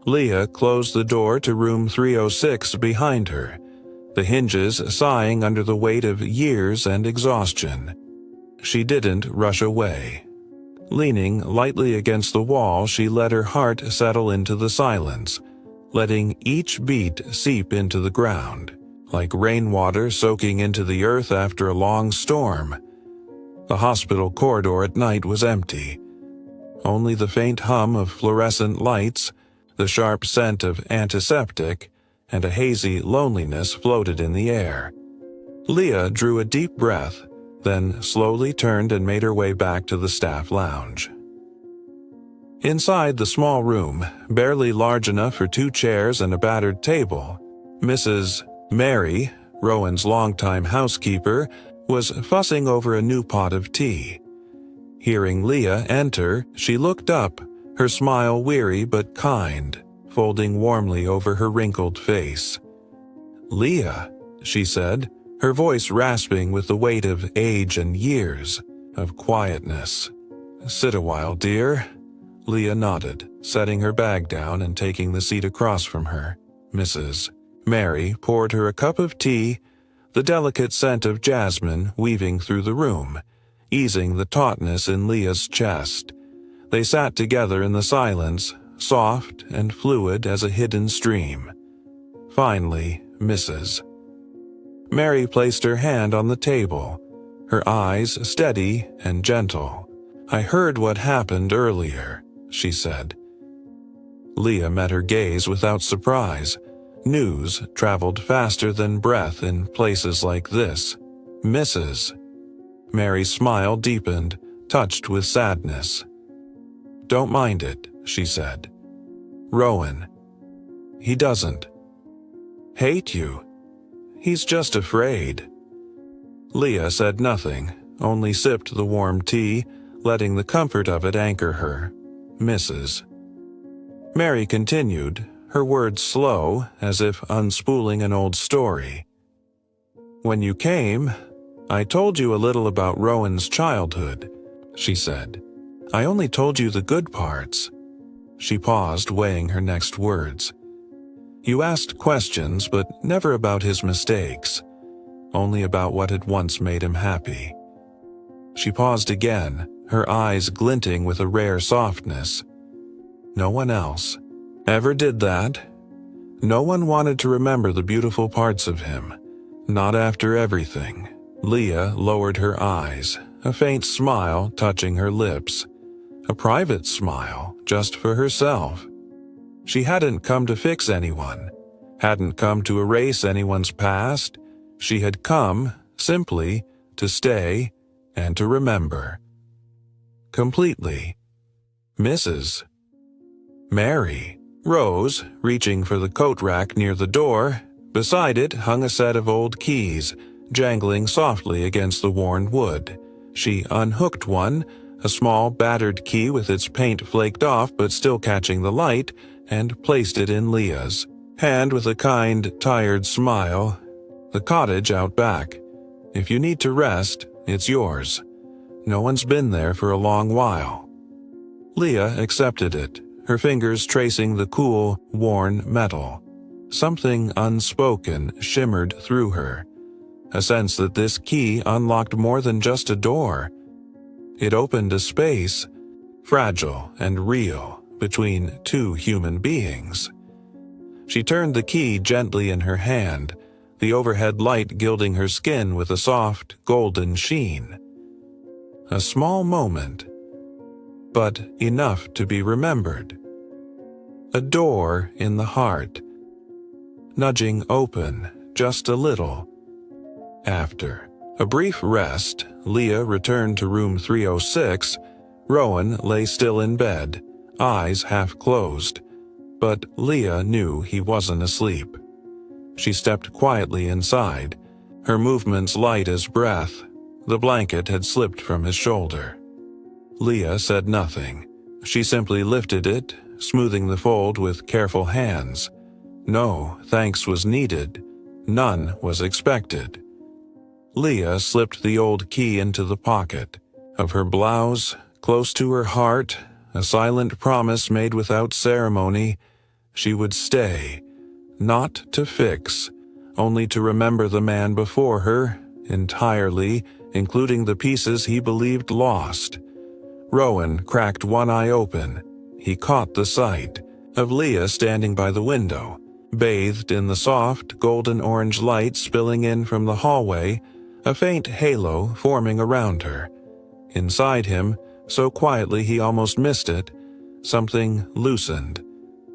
Leah closed the door to room 306 behind her, the hinges sighing under the weight of years and exhaustion. She didn't rush away. Leaning lightly against the wall, she let her heart settle into the silence, letting each beat seep into the ground, like rainwater soaking into the earth after a long storm. The hospital corridor at night was empty. Only the faint hum of fluorescent lights, the sharp scent of antiseptic, and a hazy loneliness floated in the air. Leah drew a deep breath, then slowly turned and made her way back to the staff lounge. Inside the small room, barely large enough for 2 chairs and a battered table, Mrs. Mary, Rowan's longtime housekeeper, was fussing over a new pot of tea. Hearing Leah enter, she looked up, her smile weary but kind, folding warmly over her wrinkled face. "Leah," she said, her voice rasping with the weight of age and years, of quietness. "Sit a while, dear." Leah nodded, setting her bag down and taking the seat across from her. Mrs. Mary poured her a cup of tea, the delicate scent of jasmine weaving through the room, easing the tautness in Leah's chest. They sat together in the silence, soft and fluid as a hidden stream. Finally, Mrs. Mary placed her hand on the table, her eyes steady and gentle. "I heard what happened earlier," she said. Leah met her gaze without surprise. News traveled faster than breath in places like this. "Mrs." Mary's smile deepened, touched with sadness. "Don't mind it," she said. "Rowan. He doesn't hate you. He's just afraid." Leah said nothing, only sipped the warm tea, letting the comfort of it anchor her. "Mrs." Mary continued, her words slow, as if unspooling an old story. "When you came, I told you a little about Rowan's childhood," she said. "I only told you the good parts." She paused, weighing her next words. "You asked questions, but never about his mistakes, only about what had once made him happy." She paused again, her eyes glinting with a rare softness. No one else ever did that. No one wanted to remember the beautiful parts of him, not after everything. Leah lowered her eyes, a faint smile touching her lips, a private smile just for herself. She hadn't come to fix anyone, hadn't come to erase anyone's past. She had come, simply, to stay and to remember. Completely. Mrs. Mary rose, reaching for the coat rack near the door. Beside it hung a set of old keys, jangling softly against the worn wood. She unhooked one, a small battered key with its paint flaked off but still catching the light, and placed it in Leah's hand with a kind, tired smile. "The cottage out back. If you need to rest, it's yours. No one's been there for a long while." Leah accepted it, her fingers tracing the cool, worn metal. Something unspoken shimmered through her, a sense that this key unlocked more than just a door. It opened a space, fragile and real, between two human beings. She turned the key gently in her hand, the overhead light gilding her skin with a soft, golden sheen. A small moment, but enough to be remembered. A door in the heart, nudging open just a little. After a brief rest, Leah returned to room 306. Rowan lay still in bed, eyes half closed, but Leah knew he wasn't asleep. She stepped quietly inside, her movements light as breath. The blanket had slipped from his shoulder. Leah said nothing. She simply lifted it, smoothing the fold with careful hands. No thanks was needed. None was expected. Leah slipped the old key into the pocket of her blouse, close to her heart, a silent promise made without ceremony. She would stay, not to fix, only to remember the man before her, entirely, including the pieces he believed lost. Rowan cracked one eye open. He caught the sight of Leah standing by the window, bathed in the soft, golden-orange light spilling in from the hallway, a faint halo forming around her. Inside him, so quietly he almost missed it, something loosened.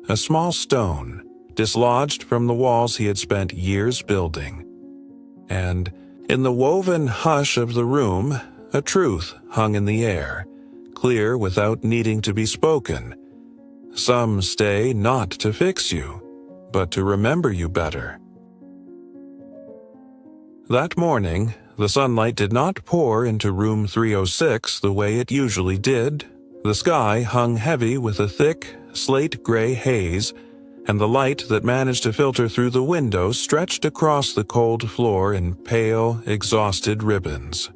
A small stone, dislodged from the walls he had spent years building. And, in the woven hush of the room, a truth hung in the air, clear without needing to be spoken. Some stay not to fix you, but to remember you better. That morning, the sunlight did not pour into room 306 the way it usually did. The sky hung heavy with a thick, slate-gray haze, and the light that managed to filter through the window stretched across the cold floor in pale, exhausted ribbons.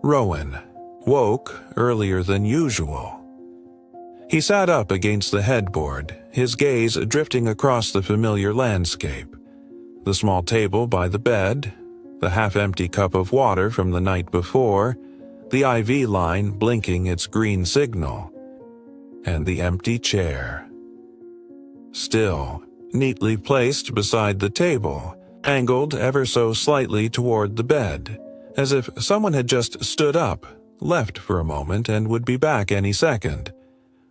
Rowan woke earlier than usual. He sat up against the headboard, his gaze drifting across the familiar landscape. The small table by the bed, the half-empty cup of water from the night before, the IV line blinking its green signal, and the empty chair. Still, neatly placed beside the table, angled ever so slightly toward the bed, as if someone had just stood up, left for a moment, and would be back any second.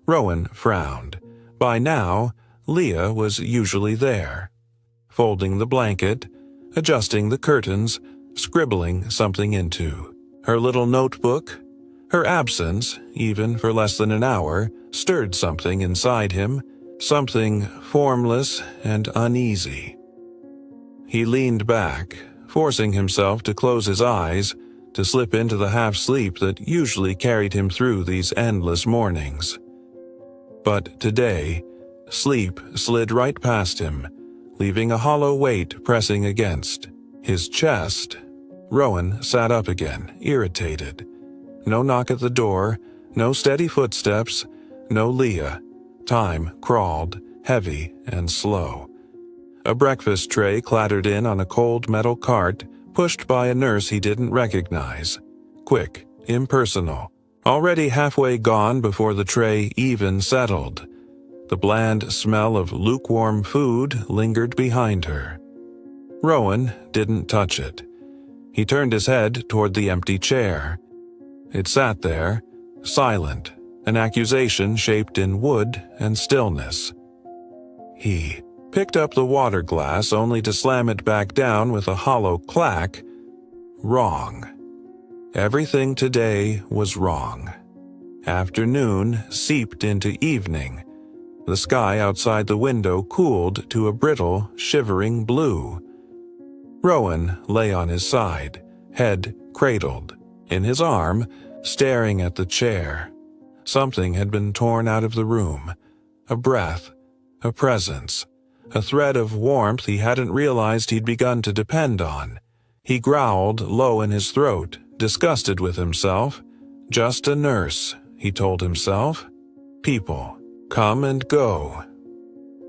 Rowan frowned. By now, Leah was usually there, folding the blanket, adjusting the curtains, scribbling something into her little notebook. Her absence, even for less than an hour, stirred something inside him, something formless and uneasy. He leaned back, forcing himself to close his eyes, to slip into the half-sleep that usually carried him through these endless mornings. But today, sleep slid right past him, leaving a hollow weight pressing against his chest. Rowan sat up again, irritated. No knock at the door, no steady footsteps, no Leah. Time crawled, heavy and slow. A breakfast tray clattered in on a cold metal cart, pushed by a nurse he didn't recognize. Quick, impersonal, already halfway gone before the tray even settled. The bland smell of lukewarm food lingered behind her. Rowan didn't touch it. He turned his head toward the empty chair. It sat there, silent, an accusation shaped in wood and stillness. He picked up the water glass only to slam it back down with a hollow clack. Wrong. Everything today was wrong. Afternoon seeped into evening. The sky outside the window cooled to a brittle, shivering blue. Rowan lay on his side, head cradled, in his arm, staring at the chair. Something had been torn out of the room. A breath, a presence, a thread of warmth he hadn't realized he'd begun to depend on. He growled low in his throat, disgusted with himself. Just a nurse, he told himself. People come and go.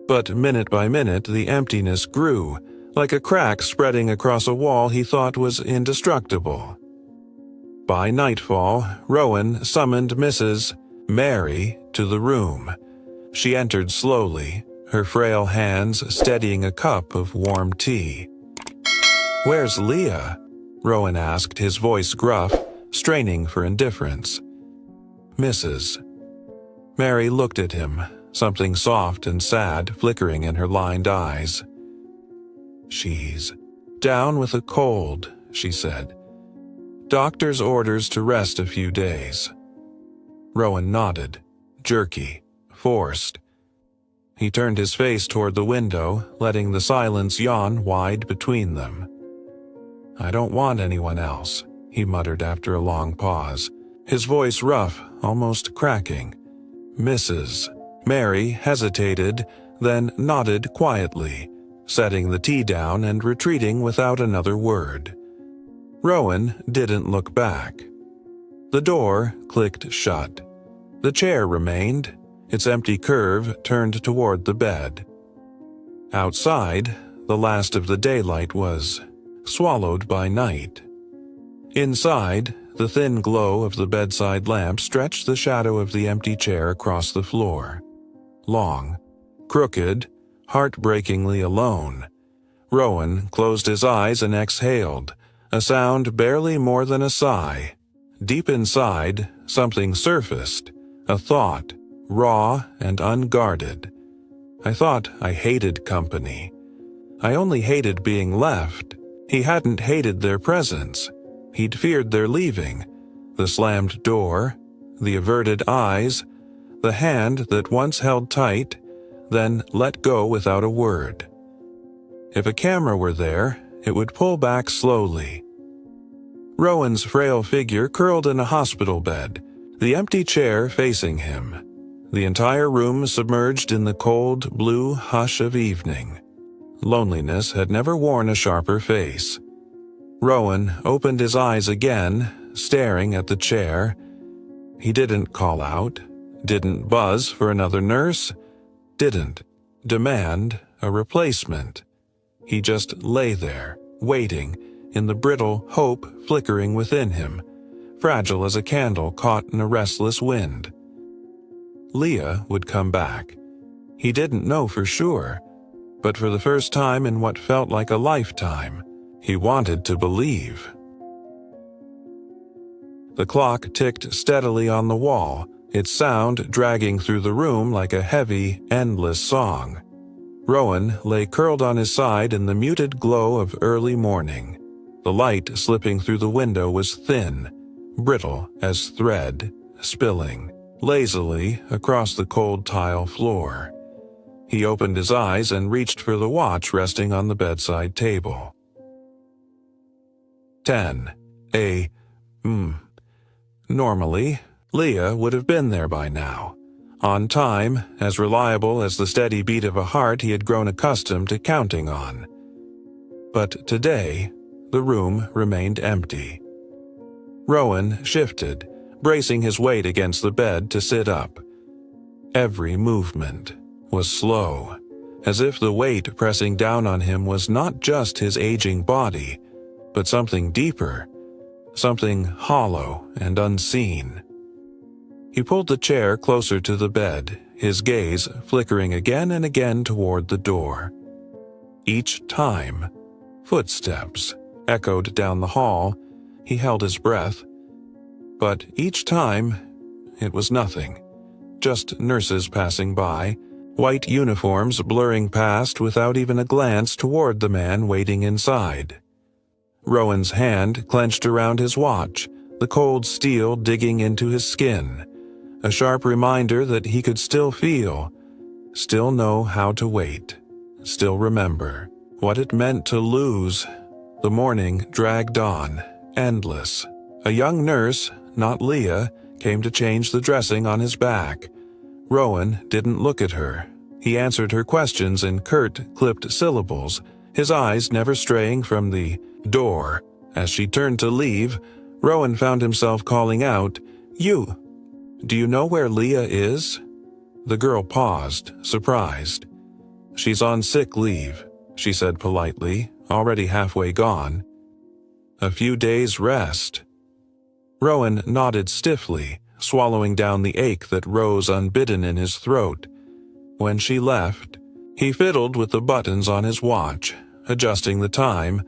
But minute by minute the emptiness grew, like a crack spreading across a wall he thought was indestructible. By nightfall, Rowan summoned Mrs. Mary to the room. She entered slowly, her frail hands steadying a cup of warm tea. "Where's Leah?" Rowan asked, his voice gruff, straining for indifference. "Mrs." Mary looked at him, something soft and sad flickering in her lined eyes. "She's down with a cold," she said. "Doctor's orders to rest a few days." Rowan nodded, jerky, forced. He turned his face toward the window, letting the silence yawn wide between them. "I don't want anyone else," he muttered after a long pause, his voice rough, almost cracking. "Mrs." Mary hesitated, then nodded quietly, setting the tea down and retreating without another word. Rowan didn't look back. The door clicked shut. The chair remained, its empty curve turned toward the bed. Outside, the last of the daylight was swallowed by night. Inside, the thin glow of the bedside lamp stretched the shadow of the empty chair across the floor. Long, crooked, heartbreakingly alone. Rowan closed his eyes and exhaled, a sound barely more than a sigh. Deep inside, something surfaced, a thought, raw and unguarded. "I thought I hated company. I only hated being left." He hadn't hated their presence. He'd feared their leaving. The slammed door, the averted eyes, the hand that once held tight, then let go without a word. If a camera were there, it would pull back slowly. Rowan's frail figure curled in a hospital bed, the empty chair facing him. The entire room submerged in the cold, blue hush of evening. Loneliness had never worn a sharper face. Rowan opened his eyes again, staring at the chair. He didn't call out, didn't buzz for another nurse, didn't demand a replacement. He just lay there, waiting, in the brittle hope flickering within him, fragile as a candle caught in a restless wind. Leah would come back. He didn't know for sure, but for the first time in what felt like a lifetime, he wanted to believe. The clock ticked steadily on the wall, its sound dragging through the room like a heavy, endless song. Rowan lay curled on his side in the muted glow of early morning. The light slipping through the window was thin, brittle as thread, spilling lazily across the cold tile floor. He opened his eyes and reached for the watch resting on the bedside table. 10 a.m. Normally, Leah would have been there by now. On time, as reliable as the steady beat of a heart he had grown accustomed to counting on. But today, the room remained empty. Rowan shifted, bracing his weight against the bed to sit up. Every movement was slow, as if the weight pressing down on him was not just his aging body, but something deeper, something hollow and unseen. He pulled the chair closer to the bed, his gaze flickering again and again toward the door. Each time, footsteps echoed down the hall. He held his breath. But each time, it was nothing. Just nurses passing by, white uniforms blurring past without even a glance toward the man waiting inside. Rowan's hand clenched around his watch, the cold steel digging into his skin, a sharp reminder that he could still feel, still know how to wait, still remember what it meant to lose. The morning dragged on, endless. A young nurse, not Leah, came to change the dressing on his back. Rowan didn't look at her. He answered her questions in curt, clipped syllables, his eyes never straying from the door. As she turned to leave, Rowan found himself calling out, "You! Do you know where Leah is?" The girl paused, surprised. "She's on sick leave," she said politely, already halfway gone. "A few days' rest." Rowan nodded stiffly, swallowing down the ache that rose unbidden in his throat. When she left, he fiddled with the buttons on his watch, adjusting the time,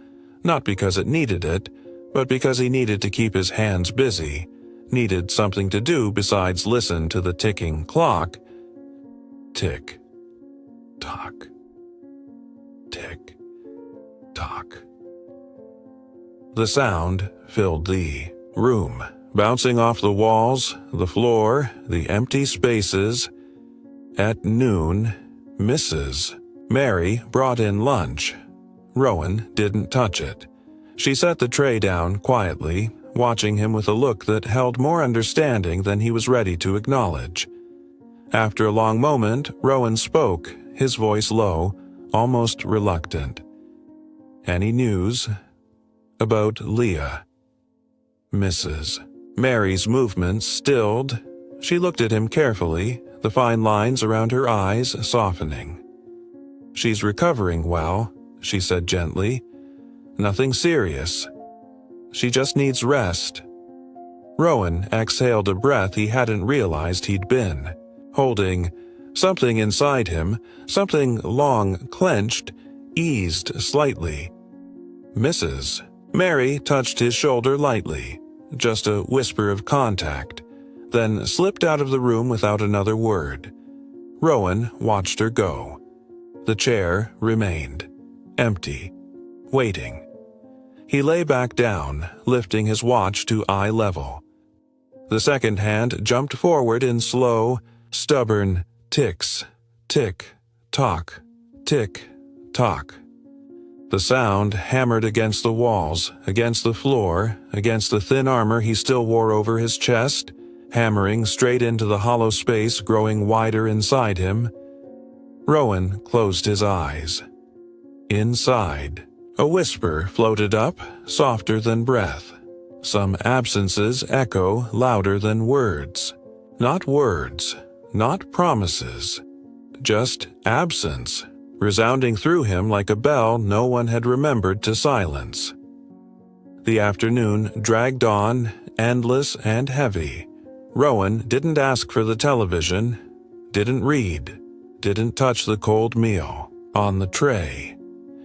not because it needed it, but because he needed to keep his hands busy, needed something to do besides listen to the ticking clock. Tick, tock, tick, tock. The sound filled the room, bouncing off the walls, the floor, the empty spaces. At noon, Mrs. Mary brought in lunch. Rowan didn't touch it. She set the tray down quietly, watching him with a look that held more understanding than he was ready to acknowledge. After a long moment, Rowan spoke, his voice low, almost reluctant. "Any news about Leah?" Mrs. Mary's movements stilled. She looked at him carefully, the fine lines around her eyes softening. "She's recovering well," she said gently. "Nothing serious. She just needs rest." Rowan exhaled a breath he hadn't realized he'd been holding. Something inside him, something long clenched, eased slightly. Mrs. Mary touched his shoulder lightly, just a whisper of contact, then slipped out of the room without another word. Rowan watched her go. The chair remained, empty, waiting. He lay back down, lifting his watch to eye level. The second hand jumped forward in slow, stubborn ticks, tick, tock, tick, tock. The sound hammered against the walls, against the floor, against the thin armor he still wore over his chest, hammering straight into the hollow space growing wider inside him. Rowan closed his eyes. Inside, a whisper floated up, softer than breath. Some absences echo louder than words. Not words, not promises, just absence, resounding through him like a bell no one had remembered to silence. The afternoon dragged on, endless and heavy. Rowan didn't ask for the television, didn't read, didn't touch the cold meal on the tray.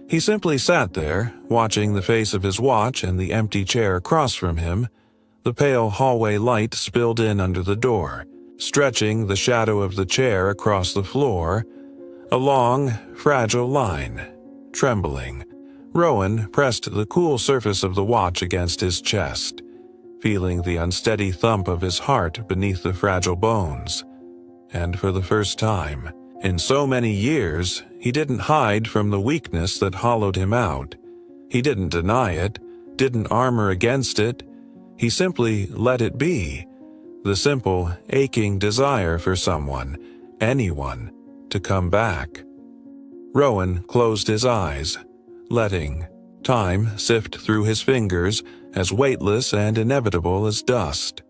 He simply sat there, watching the face of his watch and the empty chair across from him. The pale hallway light spilled in under the door, stretching the shadow of the chair across the floor. A long, fragile line, trembling. Rowan pressed the cool surface of the watch against his chest, feeling the unsteady thump of his heart beneath the fragile bones. And for the first time, in so many years, he didn't hide from the weakness that hollowed him out. He didn't deny it, didn't armor against it. He simply let it be. The simple, aching desire for someone, anyone, to come back. Rowan closed his eyes, letting time sift through his fingers as weightless and inevitable as dust.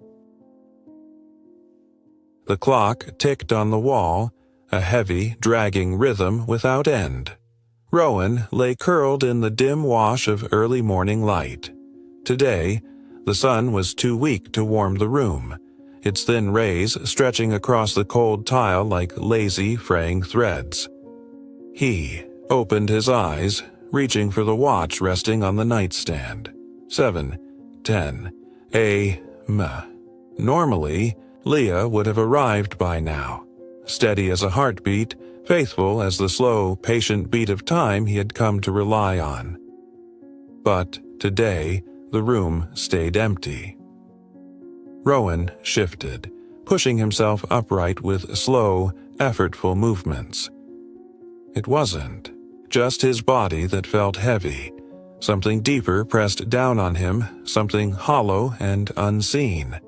The clock ticked on the wall, a heavy, dragging rhythm without end. Rowan lay curled in the dim wash of early morning light. Today, the sun was too weak to warm the room, its thin rays stretching across the cold tile like lazy, fraying threads. He opened his eyes, reaching for the watch resting on the nightstand. 7:10 a.m. Normally, Leah would have arrived by now, steady as a heartbeat, faithful as the slow, patient beat of time he had come to rely on. But today, the room stayed empty. Rowan shifted, pushing himself upright with slow, effortful movements. It wasn't just his body that felt heavy. Something deeper pressed down on him, something hollow and unseen.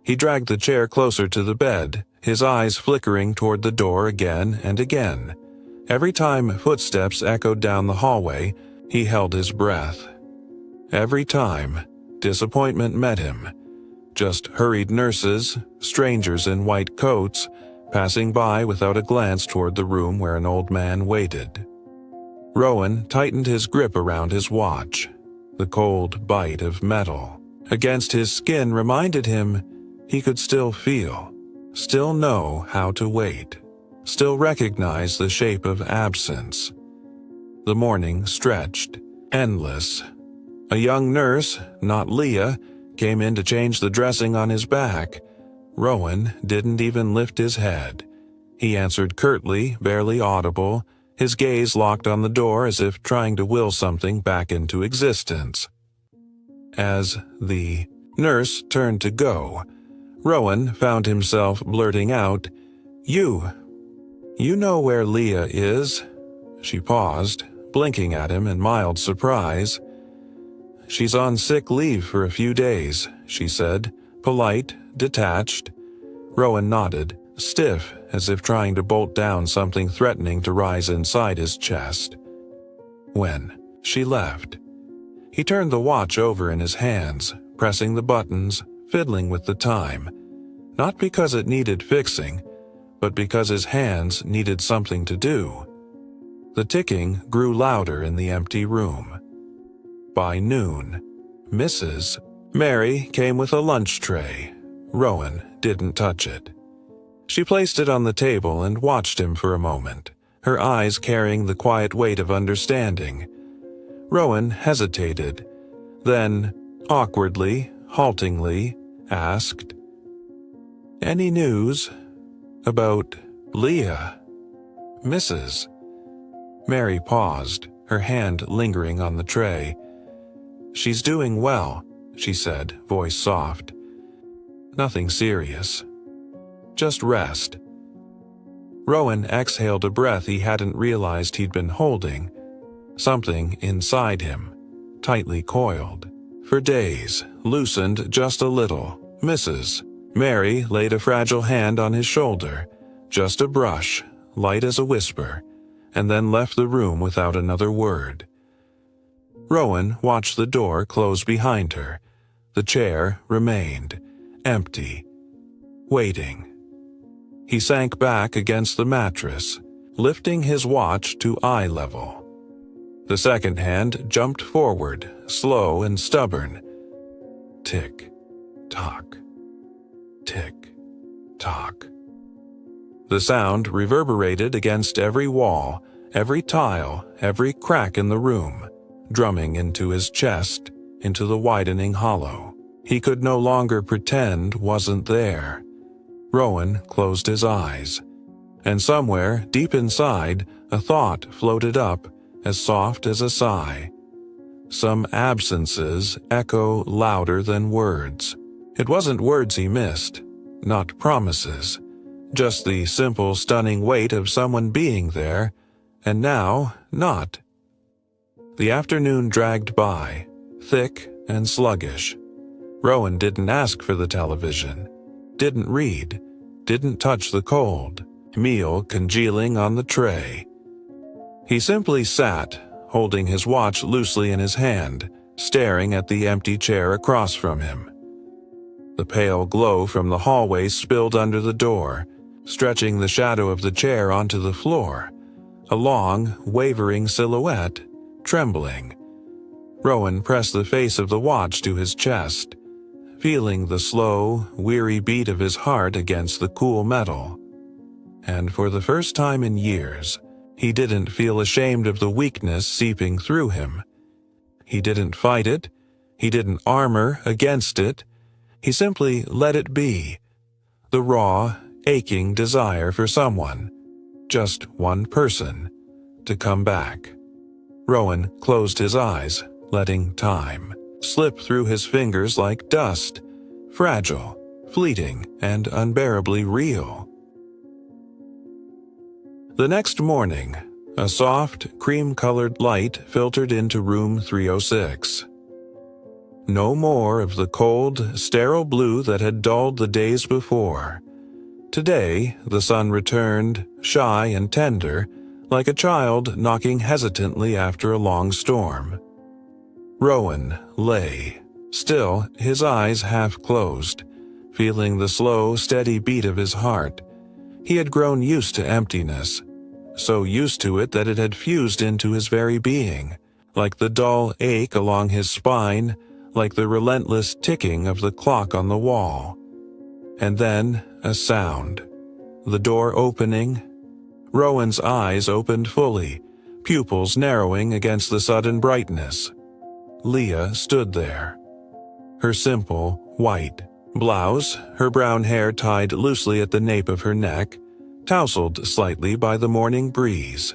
He dragged the chair closer to the bed, his eyes flickering toward the door again and again. Every time footsteps echoed down the hallway, he held his breath. Every time, disappointment met him. Just hurried nurses, strangers in white coats, passing by without a glance toward the room where an old man waited. Rowan tightened his grip around his watch. The cold bite of metal against his skin reminded him he could still feel, still know how to wait, still recognize the shape of absence. The morning stretched, endless. A young nurse, not Leah, came in to change the dressing on his back. Rowan didn't even lift his head. He answered curtly, barely audible, his gaze locked on the door as if trying to will something back into existence. As the nurse turned to go, Rowan found himself blurting out, You know where Leah is?" She paused, blinking at him in mild surprise. "She's on sick leave for a few days," she said, polite, detached. Rowan nodded, stiff as if trying to bolt down something threatening to rise inside his chest. When she left, he turned the watch over in his hands, pressing the buttons, fiddling with the time. Not because it needed fixing, but because his hands needed something to do. The ticking grew louder in the empty room. By noon, Mrs. Mary came with a lunch tray. Rowan didn't touch it. She placed it on the table and watched him for a moment, her eyes carrying the quiet weight of understanding. Rowan hesitated, then, awkwardly, haltingly, asked, "Any news about Leah?" "Mrs." Mary paused, her hand lingering on the tray. "She's doing well," she said, voice soft. "Nothing serious. Just rest." Rowan exhaled a breath he hadn't realized he'd been holding. Something inside him, tightly coiled. For days, loosened just a little. Mrs. Mary laid a fragile hand on his shoulder, just a brush, light as a whisper, and then left the room without another word. Rowan watched the door close behind her. The chair remained, empty, waiting. He sank back against the mattress, lifting his watch to eye level. The second hand jumped forward, slow and stubborn. Tick, tock, tick, tock. The sound reverberated against every wall, every tile, every crack in the room, drumming into his chest, into the widening hollow. He could no longer pretend wasn't there. Rowan closed his eyes, and somewhere, deep inside, a thought floated up, as soft as a sigh. Some absences echo louder than words. It wasn't words he missed, not promises, just the simple, stunning weight of someone being there, and now not. The afternoon dragged by, thick and sluggish. Rowan didn't ask for the television, didn't read, didn't touch the cold meal congealing on the tray. He simply sat, holding his watch loosely in his hand, staring at the empty chair across from him. The pale glow from the hallway spilled under the door, stretching the shadow of the chair onto the floor, a long, wavering silhouette, trembling. Rowan pressed the face of the watch to his chest, feeling the slow, weary beat of his heart against the cool metal. And for the first time in years, he didn't feel ashamed of the weakness seeping through him. He didn't fight it. He didn't armor against it. He simply let it be. The raw, aching desire for someone, just one person, to come back. Rowan closed his eyes, letting time slip through his fingers like dust, fragile, fleeting, and unbearably real. The next morning, a soft, cream-colored light filtered into room 306. No more of the cold, sterile blue that had dulled the days before. Today, the sun returned, shy and tender, like a child knocking hesitantly after a long storm. Rowan lay, still, his eyes half closed, feeling the slow, steady beat of his heart. He had grown used to emptiness, so used to it that it had fused into his very being, like the dull ache along his spine, like the relentless ticking of the clock on the wall. And then a sound. The door opening. Rowan's eyes opened fully, pupils narrowing against the sudden brightness. Leah stood there. Her simple, white blouse, her brown hair tied loosely at the nape of her neck, tousled slightly by the morning breeze.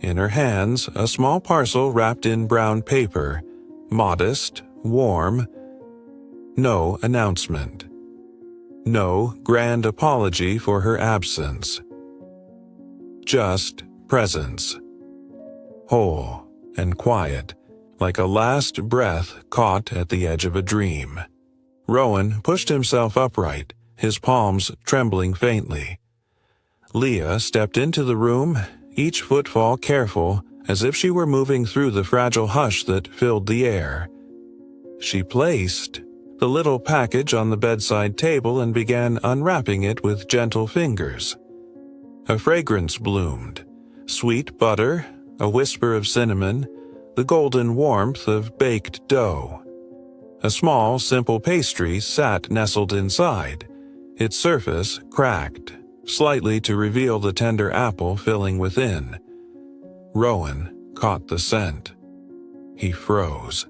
In her hands, a small parcel wrapped in brown paper, modest, warm. No announcement. No grand apology for her absence. Just presence. Whole and quiet, like a last breath caught at the edge of a dream. Rowan pushed himself upright, his palms trembling faintly. Leah stepped into the room, each footfall careful, as if she were moving through the fragile hush that filled the air. She placed the little package on the bedside table and began unwrapping it with gentle fingers. A fragrance bloomed, sweet butter, a whisper of cinnamon, the golden warmth of baked dough. A small, simple pastry sat nestled inside, its surface cracked, slightly to reveal the tender apple filling within. Rowan caught the scent. He froze.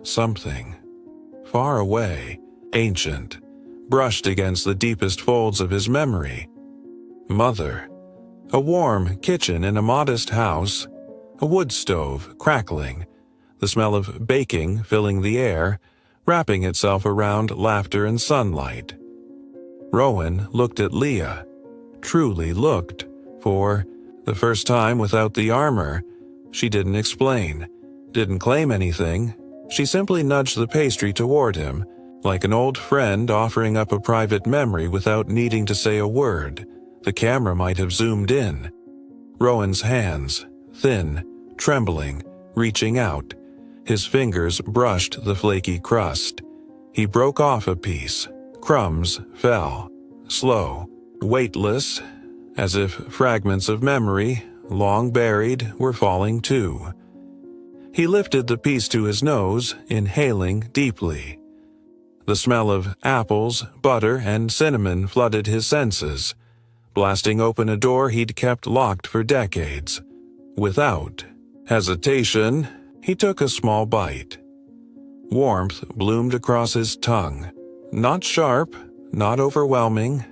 Something, far away, ancient, brushed against the deepest folds of his memory. Mother. A warm kitchen in a modest house, a wood stove crackling, the smell of baking filling the air, wrapping itself around laughter and sunlight. Rowan looked at Leah, truly looked, for the first time without the armor. She didn't explain, didn't claim anything. She simply nudged the pastry toward him, like an old friend offering up a private memory without needing to say a word. The camera might have zoomed in. Rowan's hands, thin, trembling, reaching out. His fingers brushed the flaky crust. He broke off a piece. Crumbs fell, slow, weightless, as if fragments of memory, long buried, were falling too. He lifted the piece to his nose, inhaling deeply. The smell of apples, butter, and cinnamon flooded his senses, blasting open a door he'd kept locked for decades. Without hesitation, he took a small bite. Warmth bloomed across his tongue. Not sharp, not overwhelming,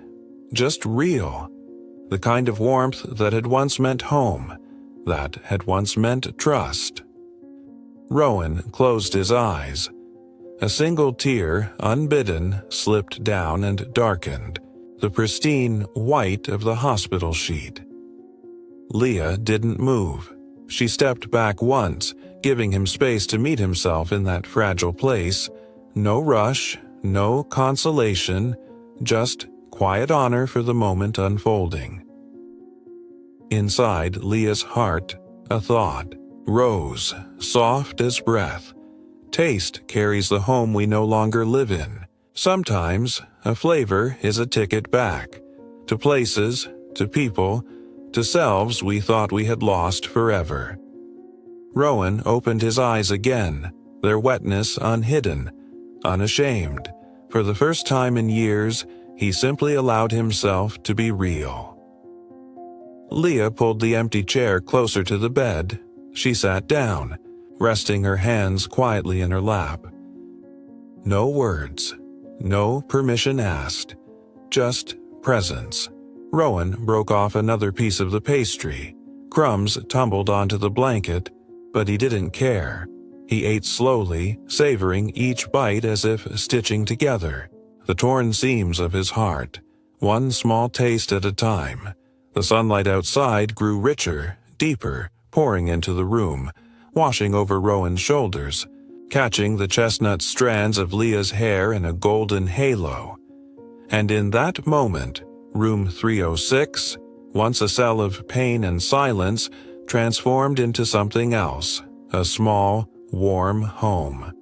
just real. The kind of warmth that had once meant home, that had once meant trust. Rowan closed his eyes. A single tear, unbidden, slipped down and darkened the pristine white of the hospital sheet. Leah didn't move. She stepped back once, giving him space to meet himself in that fragile place. No rush, no consolation, just quiet honor for the moment unfolding. Inside Leah's heart, a thought rose, soft as breath. Taste carries the home we no longer live in. Sometimes, a flavor is a ticket back, to places, to people, to selves we thought we had lost forever. Rowan opened his eyes again, their wetness unhidden, unashamed. For the first time in years, he simply allowed himself to be real. Leah pulled the empty chair closer to the bed. She sat down, resting her hands quietly in her lap. No words, no permission asked, just presence. Rowan broke off another piece of the pastry. Crumbs tumbled onto the blanket, but he didn't care. He ate slowly, savoring each bite as if stitching together the torn seams of his heart, one small taste at a time. The sunlight outside grew richer, deeper, pouring into the room, washing over Rowan's shoulders, catching the chestnut strands of Leah's hair in a golden halo. And in that moment, room 306, once a cell of pain and silence, transformed into something else, a small, warm home.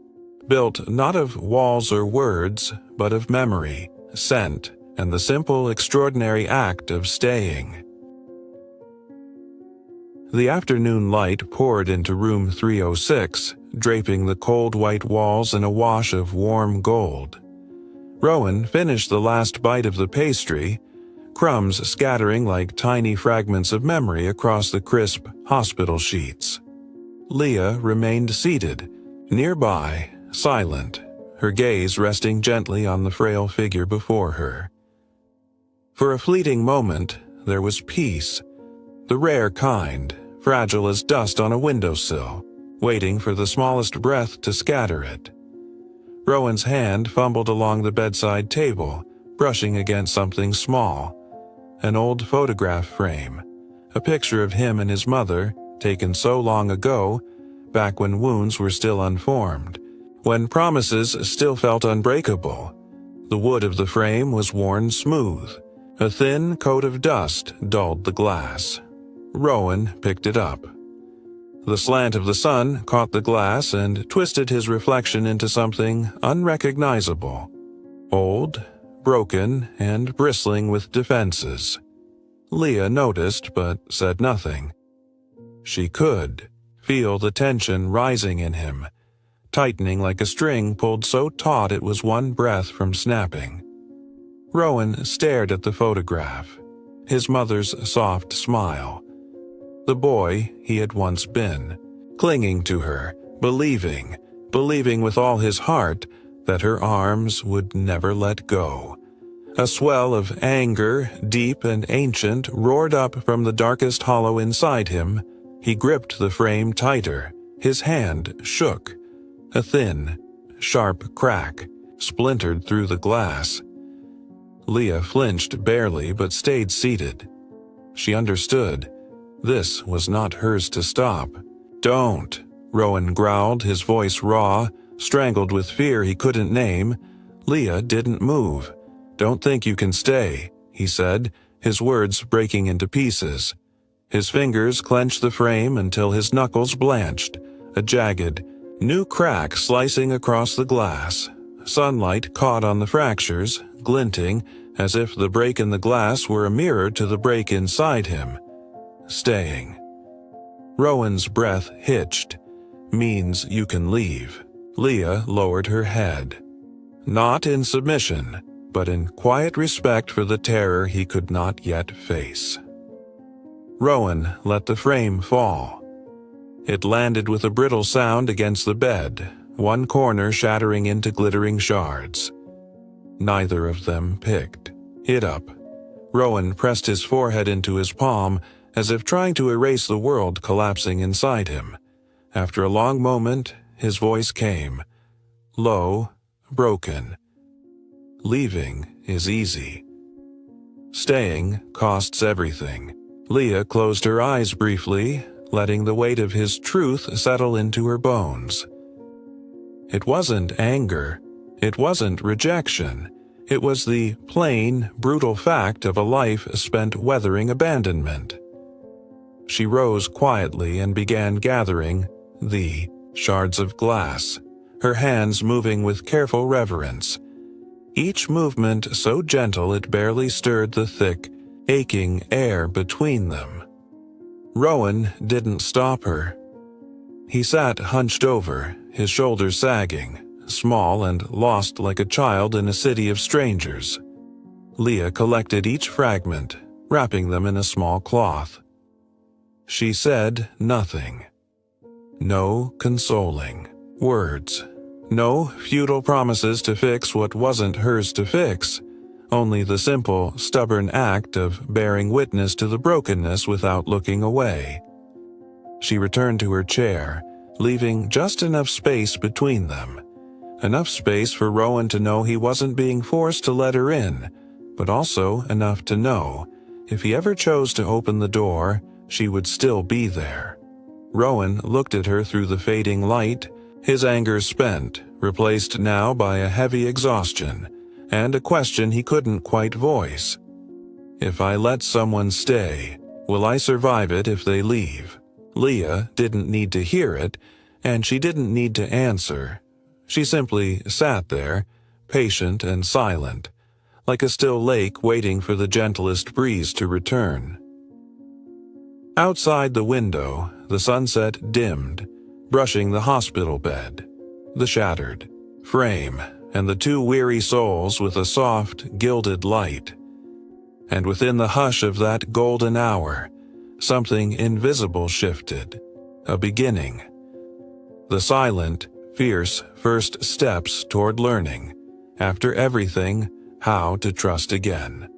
Built not of walls or words, but of memory, scent, and the simple, extraordinary act of staying. The afternoon light poured into room 306, draping the cold white walls in a wash of warm gold. Rowan finished the last bite of the pastry, crumbs scattering like tiny fragments of memory across the crisp hospital sheets. Leah remained seated, nearby, silent, her gaze resting gently on the frail figure before her. For a fleeting moment, there was peace, the rare kind, fragile as dust on a windowsill, waiting for the smallest breath to scatter it. Rowan's hand fumbled along the bedside table, brushing against something small. An old photograph frame, a picture of him and his mother, taken so long ago, back when wounds were still unformed, when promises still felt unbreakable. The wood of the frame was worn smooth. A thin coat of dust dulled the glass. Rowan picked it up. The slant of the sun caught the glass and twisted his reflection into something unrecognizable. Old, broken, and bristling with defenses. Leah noticed but said nothing. She could feel the tension rising in him, tightening like a string pulled so taut it was one breath from snapping. Rowan stared at the photograph, his mother's soft smile. The boy he had once been, clinging to her, believing with all his heart that her arms would never let go. A swell of anger, deep and ancient, roared up from the darkest hollow inside him. He gripped the frame tighter. His hand shook. A thin, sharp crack splintered through the glass. Leah flinched barely but stayed seated. She understood. This was not hers to stop. "Don't," Rowan growled, his voice raw, strangled with fear he couldn't name. Leah didn't move. "Don't think you can stay," he said, his words breaking into pieces. His fingers clenched the frame until his knuckles blanched, a jagged, new crack slicing across the glass. Sunlight caught on the fractures, glinting, as if the break in the glass were a mirror to the break inside him. Staying. Rowan's breath hitched. "Means you can leave." Leah lowered her head. Not in submission, but in quiet respect for the terror he could not yet face. Rowan let the frame fall. It landed with a brittle sound against the bed, one corner shattering into glittering shards. Neither of them picked it up. Rowan pressed his forehead into his palm, as if trying to erase the world collapsing inside him. After a long moment, his voice came, low, broken. "Leaving is easy. Staying costs everything." Leah closed her eyes briefly, letting the weight of his truth settle into her bones. It wasn't anger. It wasn't rejection. It was the plain, brutal fact of a life spent weathering abandonment. She rose quietly and began gathering the shards of glass, her hands moving with careful reverence. Each movement so gentle it barely stirred the thick, aching air between them. Rowan didn't stop her. He sat hunched over, his shoulders sagging, small and lost like a child in a city of strangers. Leah collected each fragment, wrapping them in a small cloth. She said nothing. No consoling words, No futile promises to fix what wasn't hers to fix, only the simple, stubborn act of bearing witness to the brokenness without looking away. She returned to her chair, leaving just enough space between them. Enough space for Rowan to know he wasn't being forced to let her in, but also enough to know, if he ever chose to open the door, she would still be there. Rowan looked at her through the fading light, his anger spent, replaced now by a heavy exhaustion, and a question he couldn't quite voice. If I let someone stay, will I survive it if they leave? Leah didn't need to hear it, and she didn't need to answer. She simply sat there, patient and silent, like a still lake waiting for the gentlest breeze to return. Outside the window, the sunset dimmed, brushing the hospital bed, the shattered frame, and the two weary souls with a soft, gilded light. And within the hush of that golden hour, something invisible shifted, a beginning. The silent, fierce first steps toward learning, after everything, how to trust again.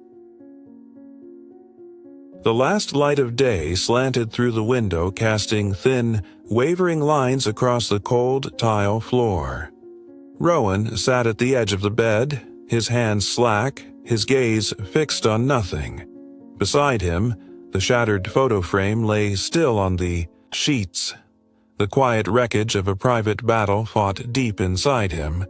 The last light of day slanted through the window, casting thin, wavering lines across the cold tile floor. Rowan sat at the edge of the bed, his hands slack, his gaze fixed on nothing. Beside him, the shattered photo frame lay still on the sheets, the quiet wreckage of a private battle fought deep inside him.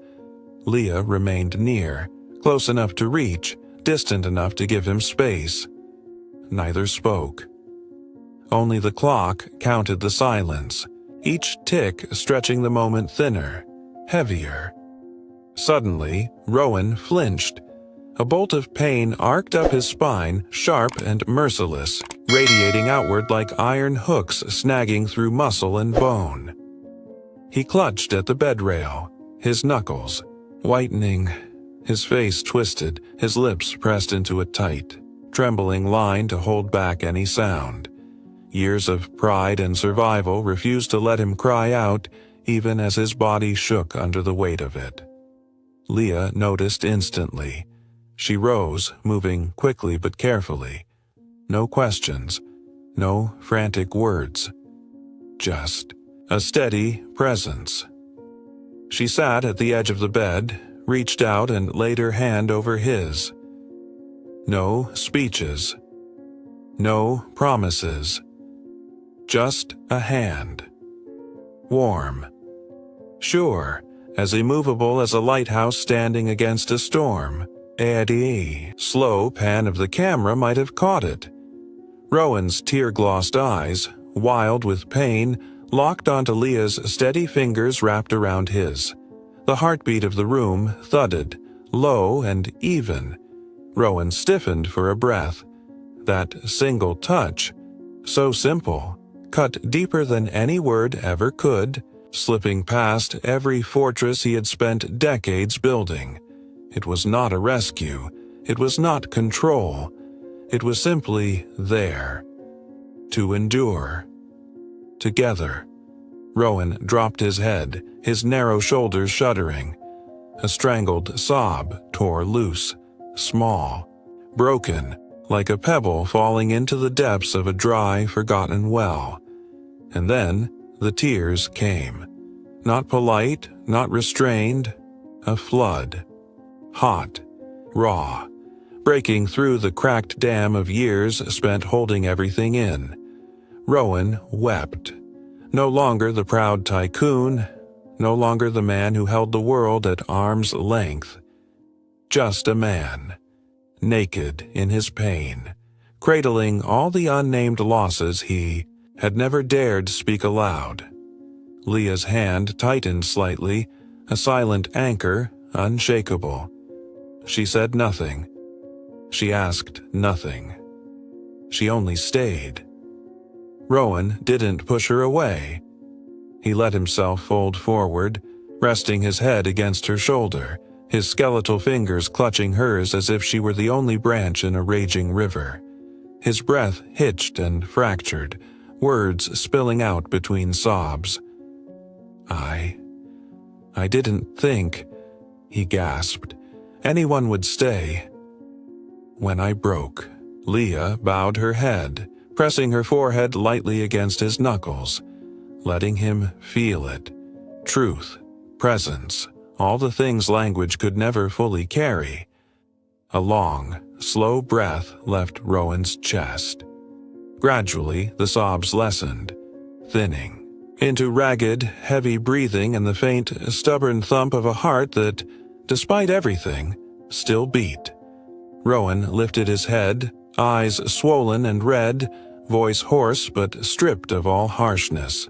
Leah remained near, close enough to reach, distant enough to give him space. Neither spoke. Only the clock counted the silence, each tick stretching the moment thinner, heavier. Suddenly, Rowan flinched. A bolt of pain arced up his spine, sharp and merciless, radiating outward like iron hooks snagging through muscle and bone. He clutched at the bed rail, his knuckles whitening, his face twisted, his lips pressed into a tight, trembling line to hold back any sound. Years of pride and survival refused to let him cry out, even as his body shook under the weight of it. Leah noticed instantly. She rose, moving quickly but carefully. No questions, no frantic words. Just a steady presence. She sat at the edge of the bed, reached out and laid her hand over his. No speeches. No promises. Just a hand. Warm. Sure, as immovable as a lighthouse standing against a storm. A slow pan of the camera might have caught it. Rowan's tear-glossed eyes, wild with pain, locked onto Leah's steady fingers wrapped around his. The heartbeat of the room thudded, low and even. Rowan stiffened for a breath. That single touch, so simple, cut deeper than any word ever could, slipping past every fortress he had spent decades building. It was not a rescue. It was not control. It was simply there. To endure. Together. Rowan dropped his head, his narrow shoulders shuddering. A strangled sob tore loose, small, broken, like a pebble falling into the depths of a dry, forgotten well. And then the tears came. Not polite, not restrained, a flood. Hot, raw, breaking through the cracked dam of years spent holding everything in. Rowan wept. No longer the proud tycoon, no longer the man who held the world at arm's length. Just a man, naked in his pain, cradling all the unnamed losses he had never dared speak aloud. Leah's hand tightened slightly, a silent anchor, unshakable. She said nothing. She asked nothing. She only stayed. Rowan didn't push her away. He let himself fold forward, resting his head against her shoulder, his skeletal fingers clutching hers as if she were the only branch in a raging river. His breath hitched and fractured, words spilling out between sobs. "I didn't think," he gasped, "anyone would stay." "When I broke." Leah bowed her head, pressing her forehead lightly against his knuckles, letting him feel it. Truth, presence, all the things language could never fully carry. A long, slow breath left Rowan's chest. Gradually, the sobs lessened, thinning, into ragged, heavy breathing and the faint, stubborn thump of a heart that, despite everything, still beat. Rowan lifted his head, eyes swollen and red, voice hoarse but stripped of all harshness.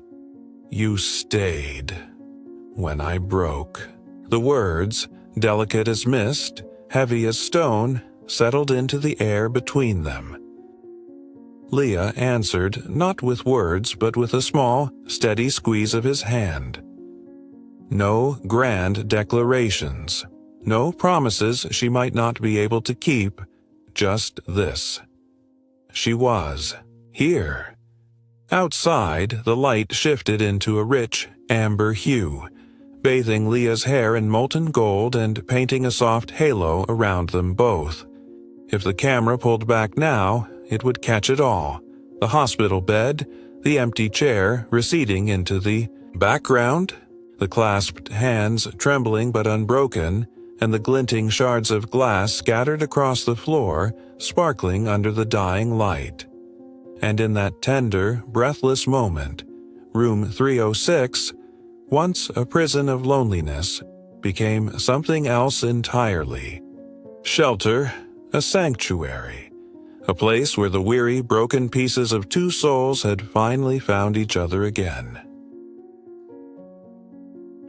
"You stayed. When I broke." The words, delicate as mist, heavy as stone, settled into the air between them. Leah answered not with words but with a small, steady squeeze of his hand. No grand declarations, no promises she might not be able to keep, just this. She was here. Outside, the light shifted into a rich, amber hue, bathing Leah's hair in molten gold and painting a soft halo around them both. If the camera pulled back now, it would catch it all. The hospital bed, the empty chair receding into the background, the clasped hands trembling but unbroken, and the glinting shards of glass scattered across the floor, sparkling under the dying light. And in that tender, breathless moment, room 306, once a prison of loneliness, became something else entirely. Shelter, a sanctuary, a place where the weary, broken pieces of two souls had finally found each other again.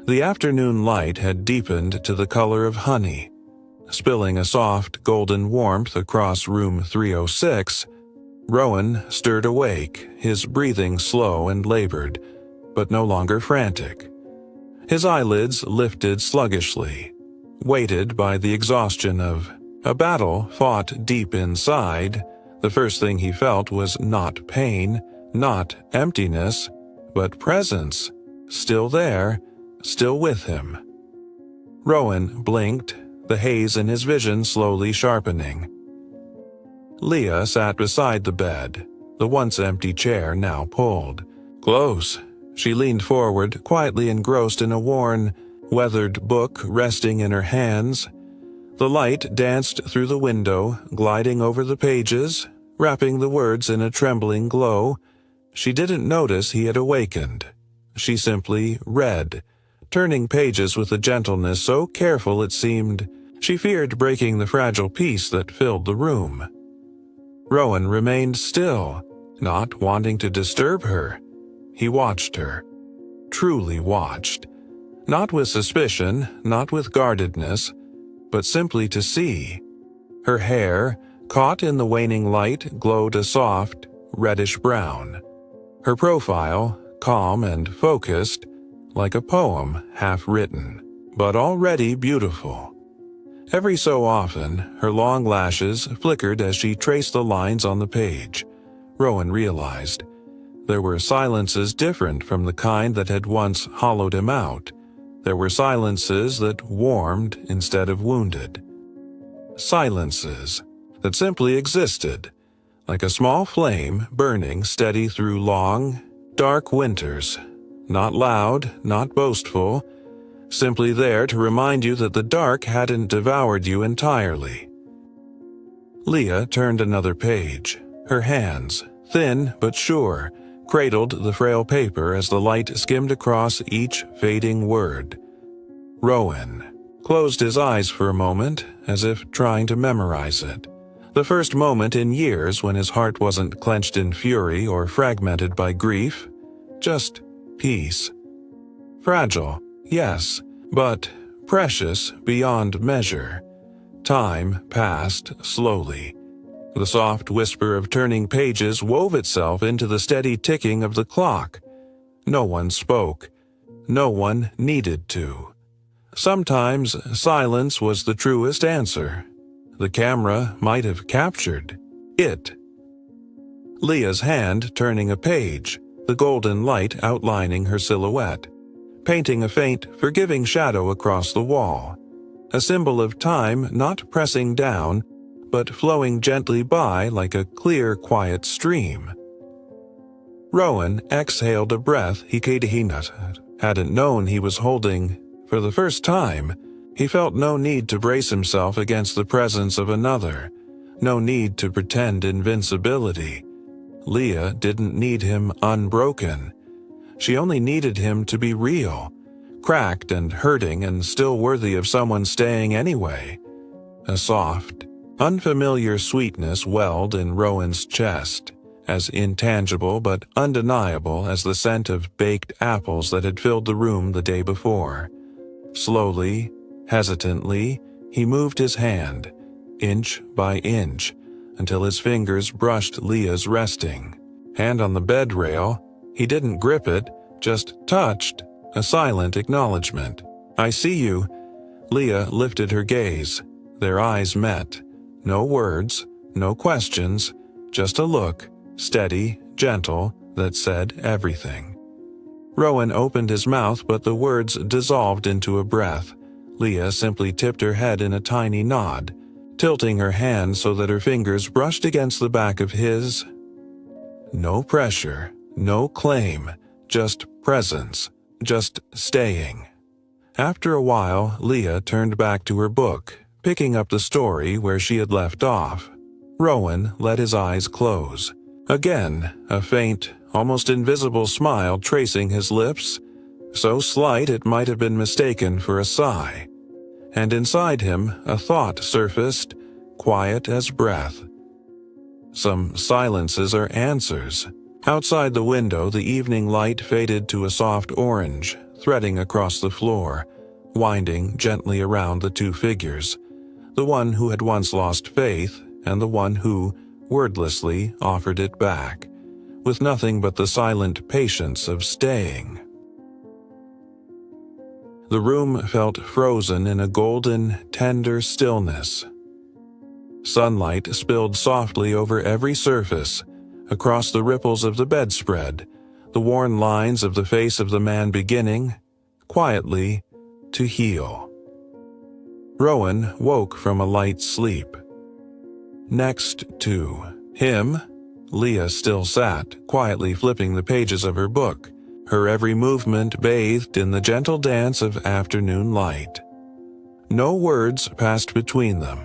The afternoon light had deepened to the color of honey, spilling a soft, golden warmth across room 306. Rowan stirred awake, his breathing slow and labored, but no longer frantic. His eyelids lifted sluggishly, weighted by the exhaustion of a battle fought deep inside. The first thing he felt was not pain, not emptiness, but presence, still there, still with him. Rowan blinked, the haze in his vision slowly sharpening. Leah sat beside the bed, the once empty chair now pulled. Close. She leaned forward, quietly engrossed in a worn, weathered book resting in her hands. The light danced through the window, gliding over the pages, wrapping the words in a trembling glow. She didn't notice he had awakened. She simply read, turning pages with a gentleness so careful it seemed she feared breaking the fragile peace that filled the room. Rowan remained still, not wanting to disturb her. He watched her, truly watched, not with suspicion, not with guardedness, but simply to see. Her hair, caught in the waning light, glowed a soft, reddish brown. Her profile, calm and focused, like a poem half-written, but already beautiful. Every so often, her long lashes flickered as she traced the lines on the page. Rowan realized there were silences different from the kind that had once hollowed him out. There were silences that warmed instead of wounded. Silences that simply existed, like a small flame burning steady through long, dark winters. Not loud, not boastful, simply there to remind you that the dark hadn't devoured you entirely. Leah turned another page. Her hands, thin but sure, cradled the frail paper as the light skimmed across each fading word. Rowan closed his eyes for a moment, as if trying to memorize it. The first moment in years when his heart wasn't clenched in fury or fragmented by grief, just peace. Fragile, yes, but precious beyond measure. Time passed slowly. The soft whisper of turning pages wove itself into the steady ticking of the clock. No one spoke. No one needed to. Sometimes silence was the truest answer. The camera might have captured it. Leah's hand turning a page, the golden light outlining her silhouette. painting a faint, forgiving shadow across the wall, a symbol of time not pressing down, but flowing gently by like a clear, quiet stream. Rowan exhaled a breath he hadn't known he was holding. For the first time, he felt no need to brace himself against the presence of another, no need to pretend invincibility. Leah didn't need him unbroken. She only needed him to be real, cracked and hurting and still worthy of someone staying anyway. A soft, unfamiliar sweetness welled in Rowan's chest, as intangible but undeniable as the scent of baked apples that had filled the room the day before. Slowly, hesitantly, he moved his hand, inch by inch, until his fingers brushed Leah's resting hand on the bed rail. He didn't grip it, just touched, a silent acknowledgement. "I see you." Leah lifted her gaze. Their eyes met. No words, no questions, just a look, steady, gentle, that said everything. Rowan opened his mouth, but the words dissolved into a breath. Leah simply tipped her head in a tiny nod, tilting her hand so that her fingers brushed against the back of his. No pressure, no claim, just presence, just staying. After a while, Leah turned back to her book, picking up the story where she had left off. Rowan let his eyes close. Again, a faint, almost invisible smile tracing his lips, so slight it might have been mistaken for a sigh. And inside him, a thought surfaced, quiet as breath. Some silences are answers. Outside the window, the evening light faded to a soft orange, threading across the floor, winding gently around the two figures, the one who had once lost faith and the one who, wordlessly, offered it back, with nothing but the silent patience of staying. The room felt frozen in a golden, tender stillness. Sunlight spilled softly over every surface, across the ripples of the bedspread, the worn lines of the face of the man beginning, quietly, to heal. Rowan woke from a light sleep. Next to him, Leah still sat, quietly flipping the pages of her book, her every movement bathed in the gentle dance of afternoon light. No words passed between them.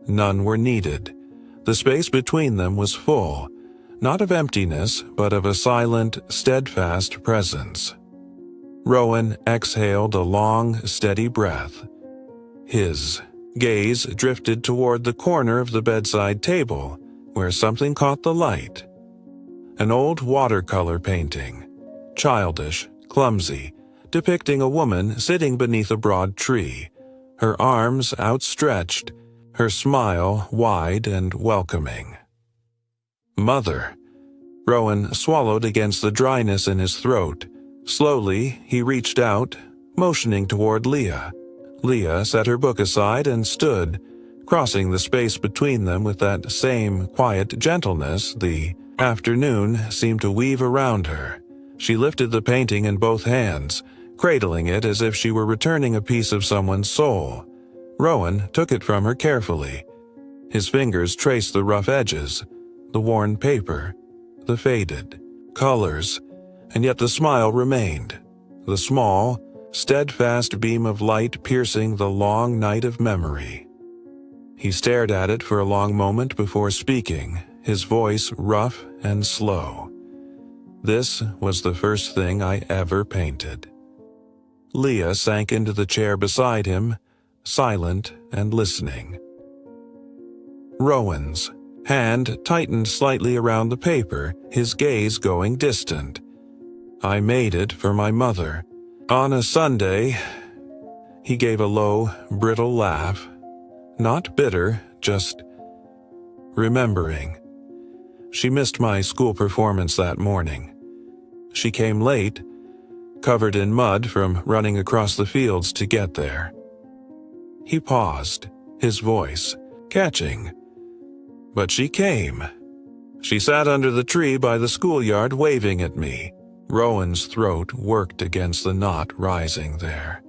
None were needed. The space between them was full, not of emptiness, but of a silent, steadfast presence. Rowan exhaled a long, steady breath. His gaze drifted toward the corner of the bedside table, where something caught the light. An old watercolor painting, childish, clumsy, depicting a woman sitting beneath a broad tree, her arms outstretched, her smile wide and welcoming. "Mother." Rowan swallowed against the dryness in his throat. Slowly, he reached out, motioning toward Leah. Leah set her book aside and stood, crossing the space between them with that same quiet gentleness the afternoon seemed to weave around her. She lifted the painting in both hands, cradling it as if she were returning a piece of someone's soul. Rowan took it from her carefully. His fingers traced the rough edges, the worn paper, the faded colors, and yet the smile remained, the small, steadfast beam of light piercing the long night of memory. He stared at it for a long moment before speaking, his voice rough and slow. "This was the first thing I ever painted." Leah sank into the chair beside him, silent and listening. Rowan's hand tightened slightly around the paper, his gaze going distant. "I made it for my mother. On a Sunday." He gave a low, brittle laugh. Not bitter, just remembering. She missed my school performance that morning. She came late, covered in mud from running across the fields to get there. He paused, his voice catching. But she came. She sat under the tree by the schoolyard waving at me. Rowan's throat worked against the knot rising there.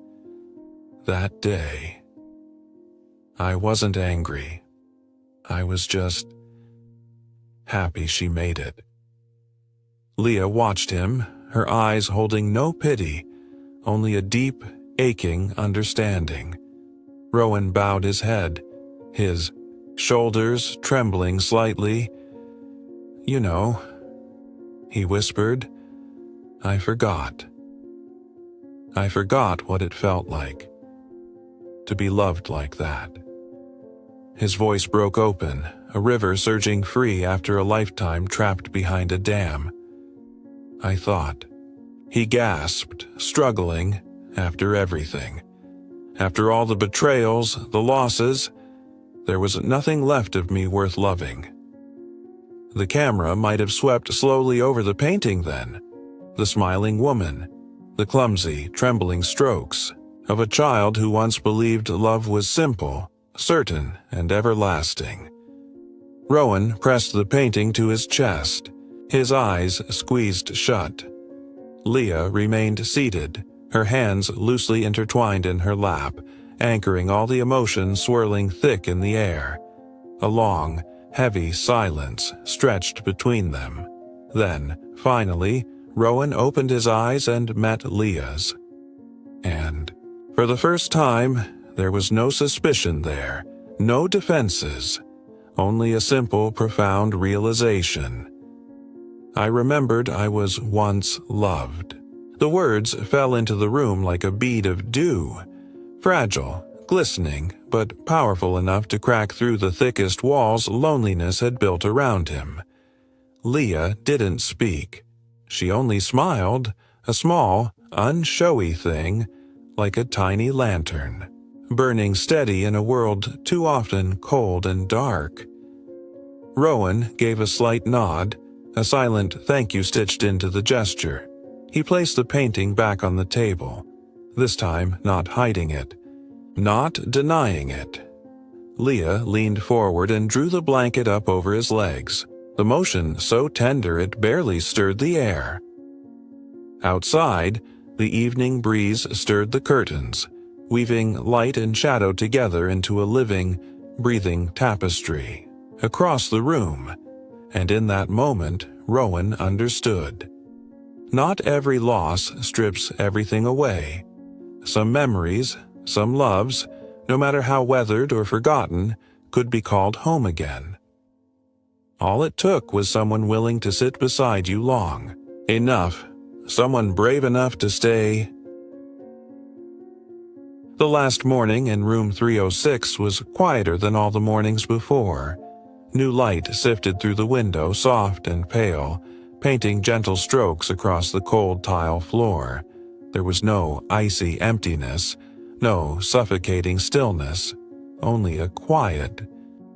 That day, I wasn't angry. I was just happy she made it. Leah watched him, her eyes holding no pity, only a deep, aching understanding. Rowan bowed his head, his shoulders trembling slightly. "You know," he whispered, I forgot what it felt like to be loved like that." His voice broke open, a river surging free after a lifetime trapped behind a dam. "I thought," he gasped, struggling, "after everything. After all the betrayals, the losses, there was nothing left of me worth loving." The camera might have swept slowly over the painting then. The smiling woman, the clumsy, trembling strokes of a child who once believed love was simple, certain, and everlasting. Rowan pressed the painting to his chest, his eyes squeezed shut. Leah remained seated, her hands loosely intertwined in her lap, anchoring all the emotion swirling thick in the air. A long, heavy silence stretched between them. Then, finally, Rowan opened his eyes and met Leah's. And, for the first time, there was no suspicion there, no defenses, only a simple, profound realization. "I remembered I was once loved." The words fell into the room like a bead of dew, fragile, glistening, but powerful enough to crack through the thickest walls loneliness had built around him. Leah didn't speak. She only smiled, a small, unshowy thing, like a tiny lantern, burning steady in a world too often cold and dark. Rowan gave a slight nod, a silent thank you stitched into the gesture. He placed the painting back on the table, this time not hiding it, not denying it. Leah leaned forward and drew the blanket up over his legs, the motion so tender it barely stirred the air. Outside, the evening breeze stirred the curtains, weaving light and shadow together into a living, breathing tapestry across the room, and in that moment, Rowan understood. Not every loss strips everything away. Some memories, some loves, no matter how weathered or forgotten, could be called home again. All it took was someone willing to sit beside you long enough, someone brave enough to stay. The last morning in room 306 was quieter than all the mornings before. New light sifted through the window, soft and pale, painting gentle strokes across the cold tile floor. There was no icy emptiness, no suffocating stillness, only a quiet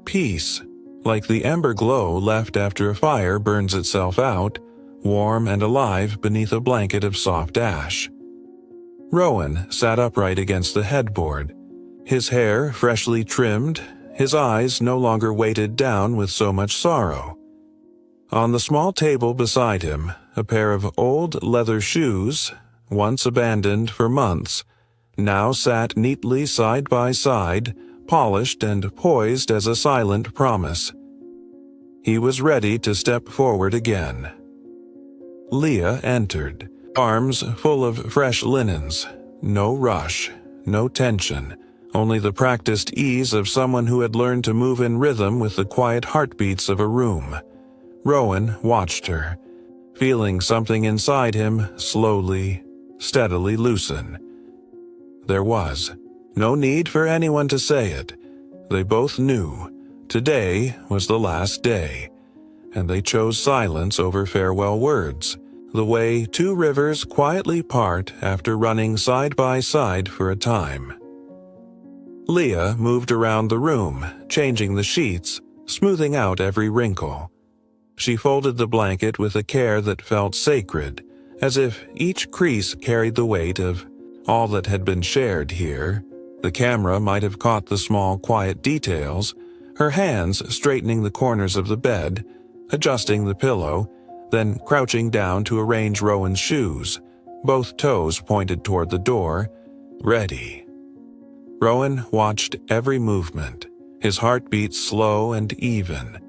peace, like the ember glow left after a fire burns itself out, warm and alive beneath a blanket of soft ash. Rowan sat upright against the headboard, his hair freshly trimmed, his eyes no longer weighted down with so much sorrow. On the small table beside him, a pair of old leather shoes, once abandoned for months, now sat neatly side by side, polished and poised as a silent promise. He was ready to step forward again. Leah entered, arms full of fresh linens. No rush, no tension, only the practiced ease of someone who had learned to move in rhythm with the quiet heartbeats of a room. Rowan watched her, feeling something inside him slowly, steadily loosen. There was no need for anyone to say it. They both knew today was the last day, and they chose silence over farewell words, the way two rivers quietly part after running side by side for a time. Leah moved around the room, changing the sheets, smoothing out every wrinkle. She folded the blanket with a care that felt sacred, as if each crease carried the weight of all that had been shared here. The camera might have caught the small, quiet details, her hands straightening the corners of the bed, adjusting the pillow, then crouching down to arrange Rowan's shoes, both toes pointed toward the door, ready. Rowan watched every movement, his heartbeat slow and even,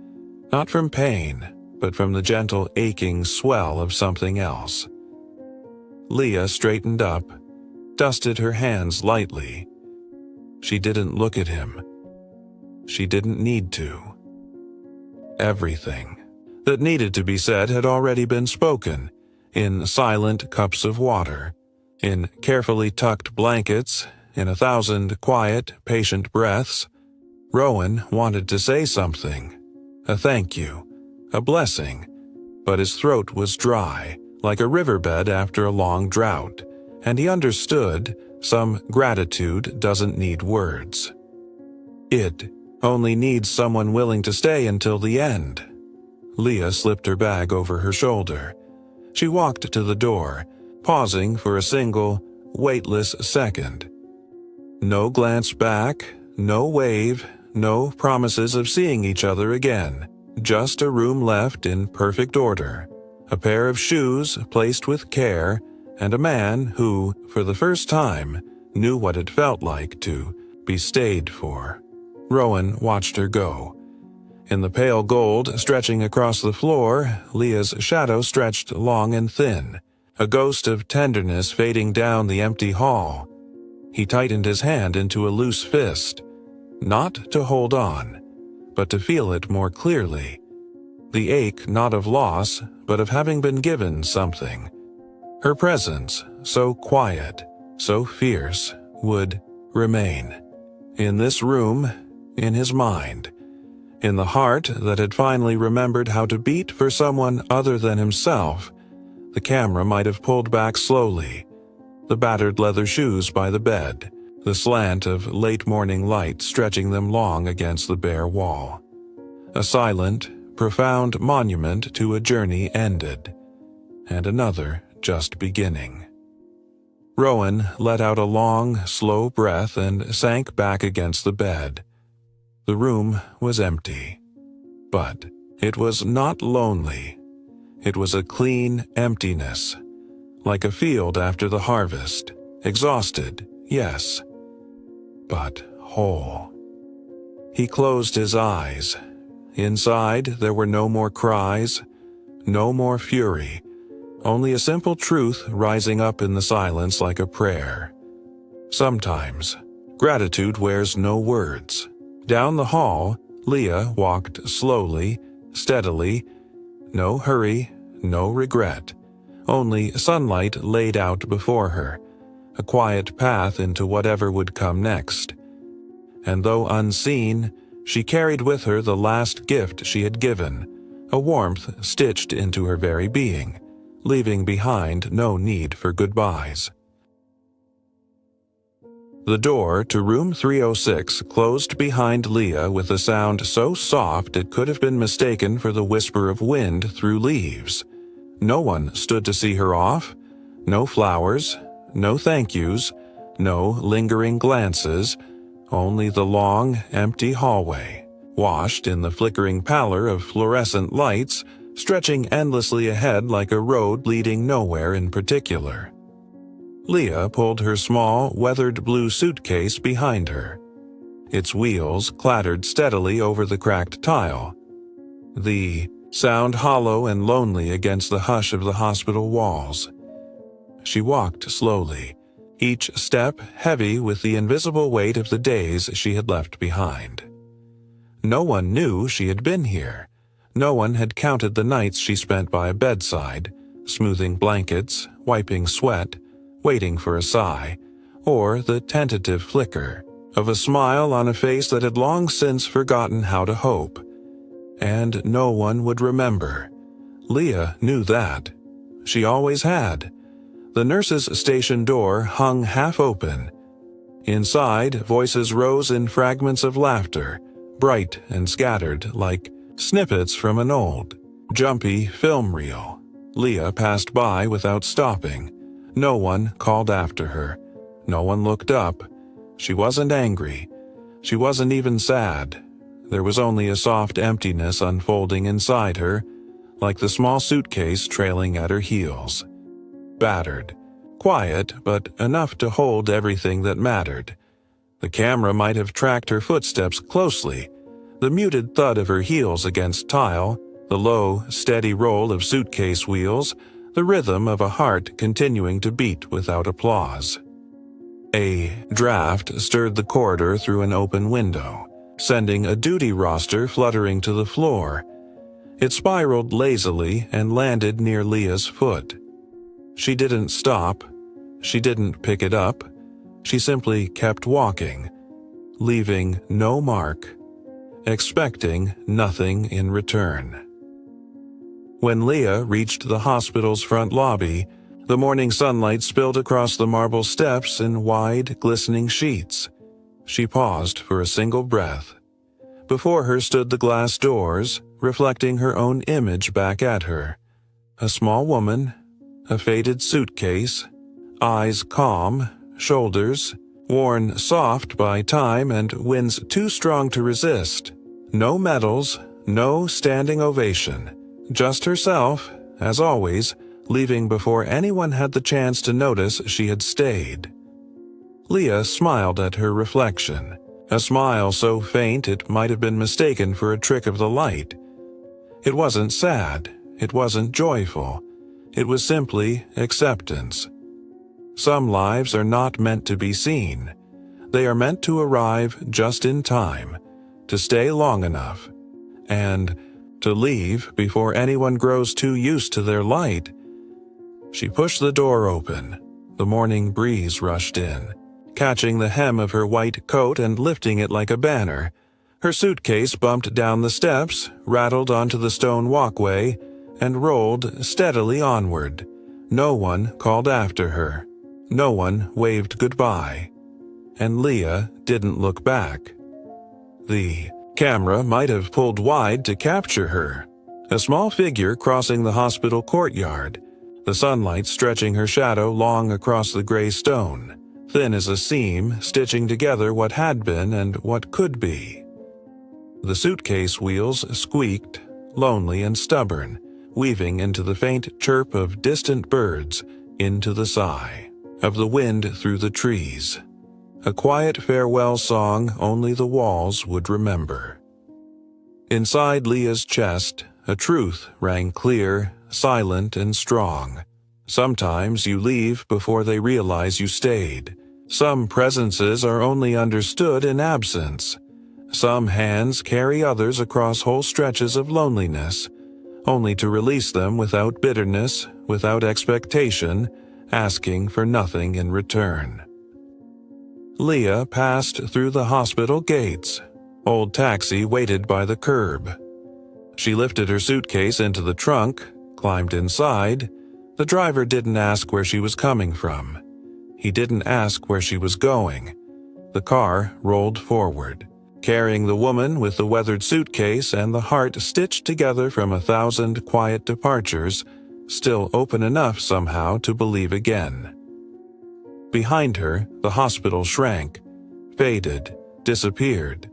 not from pain, but from the gentle aching swell of something else. Leah straightened up, dusted her hands lightly. She didn't look at him. She didn't need to. Everything that needed to be said had already been spoken, in silent cups of water, in carefully tucked blankets, in 1,000 quiet, patient breaths. Rowan wanted to say something, a thank you, a blessing, but his throat was dry, like a riverbed after a long drought, and he understood some gratitude doesn't need words. It only needs someone willing to stay until the end. Leah slipped her bag over her shoulder. She walked to the door, pausing for a single, weightless second. No glance back, no wave, no promises of seeing each other again. Just a room left in perfect order, a pair of shoes placed with care, and a man who, for the first time, knew what it felt like to be stayed for. Rowan watched her go. In the pale gold stretching across the floor, Leah's shadow stretched long and thin, a ghost of tenderness fading down the empty hall. He tightened his hand into a loose fist, not to hold on, but to feel it more clearly. The ache not of loss, but of having been given something. Her presence, so quiet, so fierce, would remain. In this room, in his mind, in the heart that had finally remembered how to beat for someone other than himself. The camera might have pulled back slowly, the battered leather shoes by the bed, the slant of late morning light stretching them long against the bare wall. A silent, profound monument to a journey ended, and another just beginning. Rowan let out a long, slow breath and sank back against the bed. The room was empty, but it was not lonely. It was a clean emptiness, like a field after the harvest, exhausted, yes, but whole. He closed his eyes. Inside, there were no more cries, no more fury, only a simple truth rising up in the silence like a prayer. Sometimes, gratitude wears no words. Down the hall, Leah walked slowly, steadily. No hurry, no regret. Only sunlight laid out before her, a quiet path into whatever would come next. And though unseen, she carried with her the last gift she had given, a warmth stitched into her very being, leaving behind no need for goodbyes. The door to room 306 closed behind Leah with a sound so soft it could have been mistaken for the whisper of wind through leaves. No one stood to see her off. No flowers, no thank yous, no lingering glances, only the long, empty hallway, washed in the flickering pallor of fluorescent lights, stretching endlessly ahead like a road leading nowhere in particular. Leah pulled her small, weathered blue suitcase behind her. Its wheels clattered steadily over the cracked tile. The sound hollow and lonely against the hush of the hospital walls. She walked slowly, each step heavy with the invisible weight of the days she had left behind. No one knew she had been here. No one had counted the nights she spent by a bedside, smoothing blankets, wiping sweat, waiting for a sigh, or the tentative flicker of a smile on a face that had long since forgotten how to hope. And no one would remember. Leah knew that. She always had. The nurse's station door hung half open. Inside, voices rose in fragments of laughter, bright and scattered like snippets from an old, jumpy film reel. Leah passed by without stopping. No one called after her. No one looked up. She wasn't angry. She wasn't even sad. There was only a soft emptiness unfolding inside her, like the small suitcase trailing at her heels. Battered, quiet, but enough to hold everything that mattered. The camera might have tracked her footsteps closely, the muted thud of her heels against tile, the low, steady roll of suitcase wheels, the rhythm of a heart continuing to beat without applause. A draft stirred the corridor through an open window, sending a duty roster fluttering to the floor. It spiraled lazily and landed near Leah's foot. She didn't stop. She didn't pick it up. She simply kept walking, leaving no mark, expecting nothing in return. When Leah reached the hospital's front lobby, the morning sunlight spilled across the marble steps in wide, glistening sheets. She paused for a single breath. Before her stood the glass doors, reflecting her own image back at her. A small woman, a faded suitcase, eyes calm, shoulders worn soft by time and winds too strong to resist. No medals, no standing ovation. Just herself, as always, leaving before anyone had the chance to notice she had stayed. Leah smiled at her reflection, a smile so faint it might have been mistaken for a trick of the light. It wasn't sad, it wasn't joyful, it was simply acceptance. Some lives are not meant to be seen. They are meant to arrive just in time, to stay long enough, and to leave before anyone grows too used to their light. She pushed the door open. The morning breeze rushed in, catching the hem of her white coat and lifting it like a banner. Her suitcase bumped down the steps, rattled onto the stone walkway, and rolled steadily onward. No one called after her. No one waved goodbye. And Leah didn't look back. The camera might have pulled wide to capture her. A small figure crossing the hospital courtyard, the sunlight stretching her shadow long across the gray stone, thin as a seam stitching together what had been and what could be. The suitcase wheels squeaked, lonely and stubborn, weaving into the faint chirp of distant birds, into the sigh of the wind through the trees. A quiet farewell song only the walls would remember. Inside Leah's chest, a truth rang clear, silent and strong. Sometimes you leave before they realize you stayed. Some presences are only understood in absence. Some hands carry others across whole stretches of loneliness, only to release them without bitterness, without expectation, asking for nothing in return. Leah passed through the hospital gates. Old taxi waited by the curb. She lifted her suitcase into the trunk, climbed inside. The driver didn't ask where she was coming from. He didn't ask where she was going. The car rolled forward, carrying the woman with the weathered suitcase and the heart stitched together from 1,000 quiet departures, still open enough somehow to believe again. Behind her, the hospital shrank, faded, disappeared,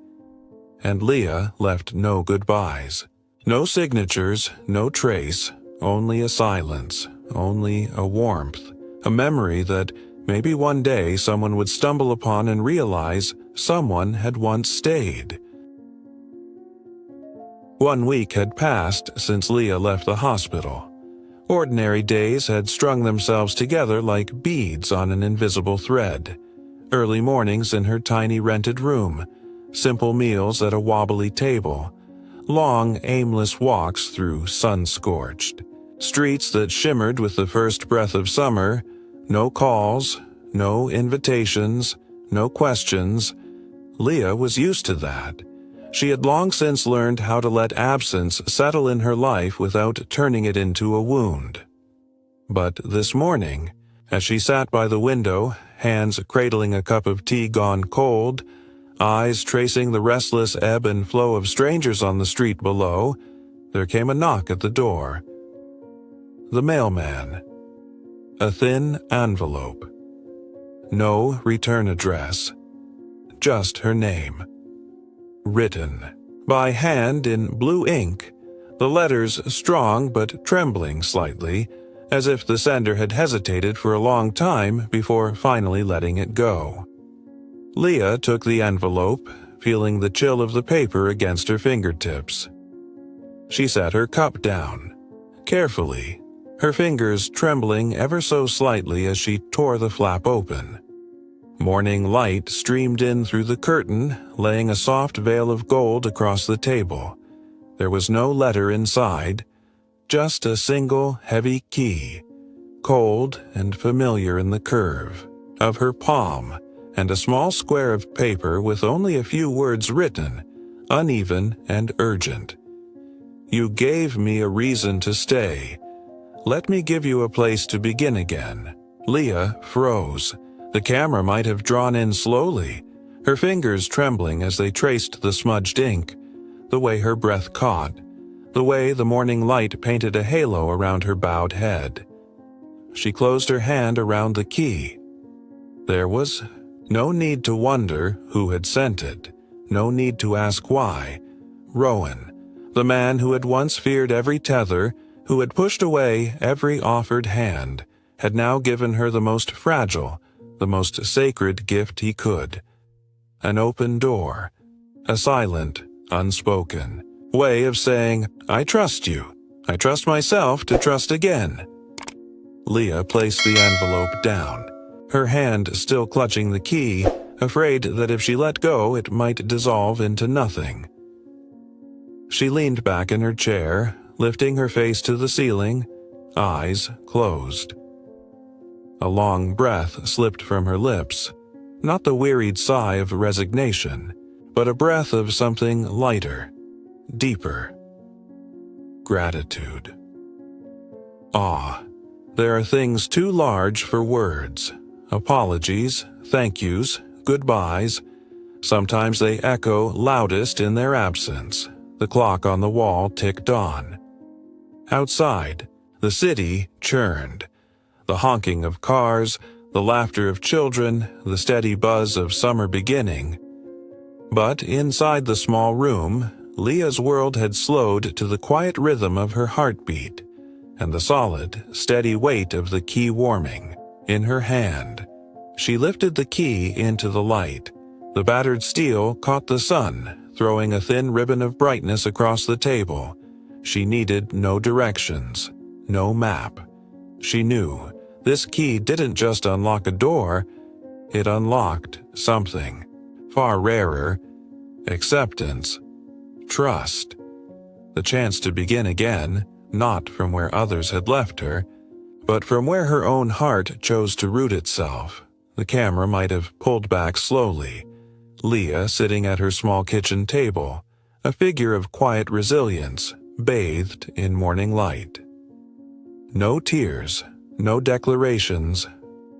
and Leah left no goodbyes. No signatures, no trace, only a silence, only a warmth, a memory that maybe one day someone would stumble upon and realize someone had once stayed. 1 week had passed since Leah left the hospital. Ordinary days had strung themselves together like beads on an invisible thread. Early mornings in her tiny rented room, simple meals at a wobbly table, long, aimless walks through sun-scorched streets that shimmered with the first breath of summer, no calls, no invitations, no questions. Leah was used to that. She had long since learned how to let absence settle in her life without turning it into a wound. But this morning, as she sat by the window, hands cradling a cup of tea gone cold, eyes tracing the restless ebb and flow of strangers on the street below, there came a knock at the door. The mailman. A thin envelope. No return address. Just her name. Written by hand in blue ink, the letters strong but trembling slightly, as if the sender had hesitated for a long time before finally letting it go. Leah took the envelope, feeling the chill of the paper against her fingertips. She set her cup down, carefully, her fingers trembling ever so slightly as she tore the flap open. Morning light streamed in through the curtain, laying a soft veil of gold across the table. There was no letter inside, just a single heavy key, cold and familiar in the curve of her palm, and a small square of paper with only a few words written, uneven and urgent. "You gave me a reason to stay. Let me give you a place to begin again." Leah froze. The camera might have drawn in slowly, her fingers trembling as they traced the smudged ink, the way her breath caught, the way the morning light painted a halo around her bowed head. She closed her hand around the key. There was no need to wonder who had sent it, no need to ask why. Rowan, the man who had once feared every tether, who had pushed away every offered hand, had now given her the most fragile, the most sacred gift he could. An open door, a silent, unspoken way of saying, "I trust you. I trust myself to trust again." Leah placed the envelope down, her hand still clutching the key, afraid that if she let go it might dissolve into nothing. She leaned back in her chair, lifting her face to the ceiling, eyes closed. A long breath slipped from her lips, not the wearied sigh of resignation, but a breath of something lighter, deeper. Gratitude. Awe. There are things too large for words. Apologies, thank yous, goodbyes. Sometimes they echo loudest in their absence. The clock on the wall ticked on. Outside, the city churned. The honking of cars, the laughter of children, the steady buzz of summer beginning. But inside the small room, Leah's world had slowed to the quiet rhythm of her heartbeat, and the solid, steady weight of the key warming in her hand. She lifted the key into the light. The battered steel caught the sun, throwing a thin ribbon of brightness across the table. She needed no directions, no map. She knew this key didn't just unlock a door, it unlocked something far rarer: acceptance, trust, the chance to begin again, not from where others had left her, but from where her own heart chose to root itself. The camera might have pulled back slowly. Leah sitting at her small kitchen table, a figure of quiet resilience, bathed in morning light. No tears, no declarations,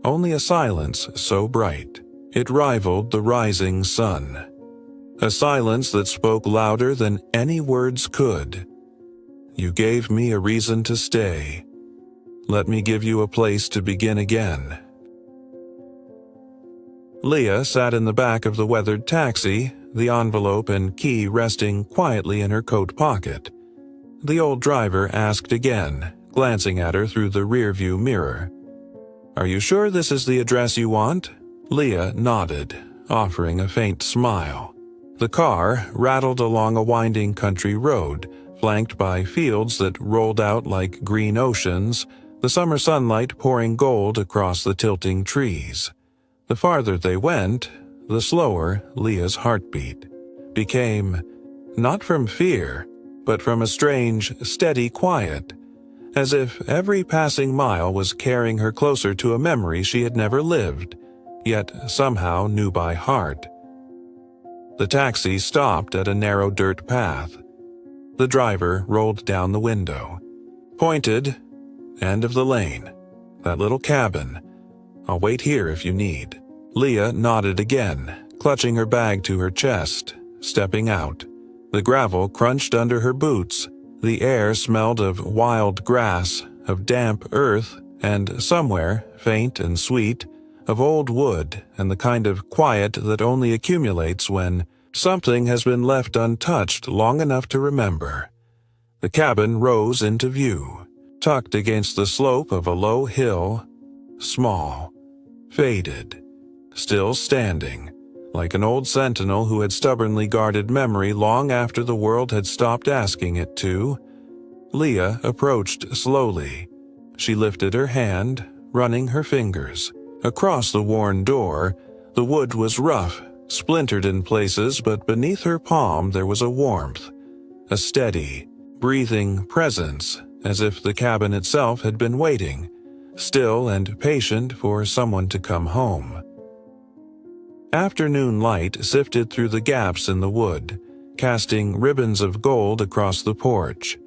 only a silence so bright it rivaled the rising sun. A silence that spoke louder than any words could. You gave me a reason to stay. Let me give you a place to begin again. Leah sat in the back of the weathered taxi, the envelope and key resting quietly in her coat pocket. The old driver asked again, glancing at her through the rearview mirror. "Are you sure this is the address you want?" Leah nodded, offering a faint smile. The car rattled along a winding country road, flanked by fields that rolled out like green oceans, the summer sunlight pouring gold across the tilting trees. The farther they went, the slower Leah's heartbeat became, not from fear, but from a strange, steady quiet, as if every passing mile was carrying her closer to a memory she had never lived, yet somehow knew by heart. The taxi stopped at a narrow dirt path. The driver rolled down the window, pointed, "End of the lane. That little cabin. I'll wait here if you need." Leah nodded again, clutching her bag to her chest, stepping out. The gravel crunched under her boots. The air smelled of wild grass, of damp earth, and somewhere, faint and sweet, of old wood and the kind of quiet that only accumulates when something has been left untouched long enough to remember. The cabin rose into view, tucked against the slope of a low hill, small, faded, still standing, like an old sentinel who had stubbornly guarded memory long after the world had stopped asking it to. Leah approached slowly. She lifted her hand, running her fingers. Across the worn door, the wood was rough, splintered in places, but beneath her palm there was a warmth, a steady, breathing presence, as if the cabin itself had been waiting, still and patient for someone to come home. Afternoon light sifted through the gaps in the wood, casting ribbons of gold across the porch.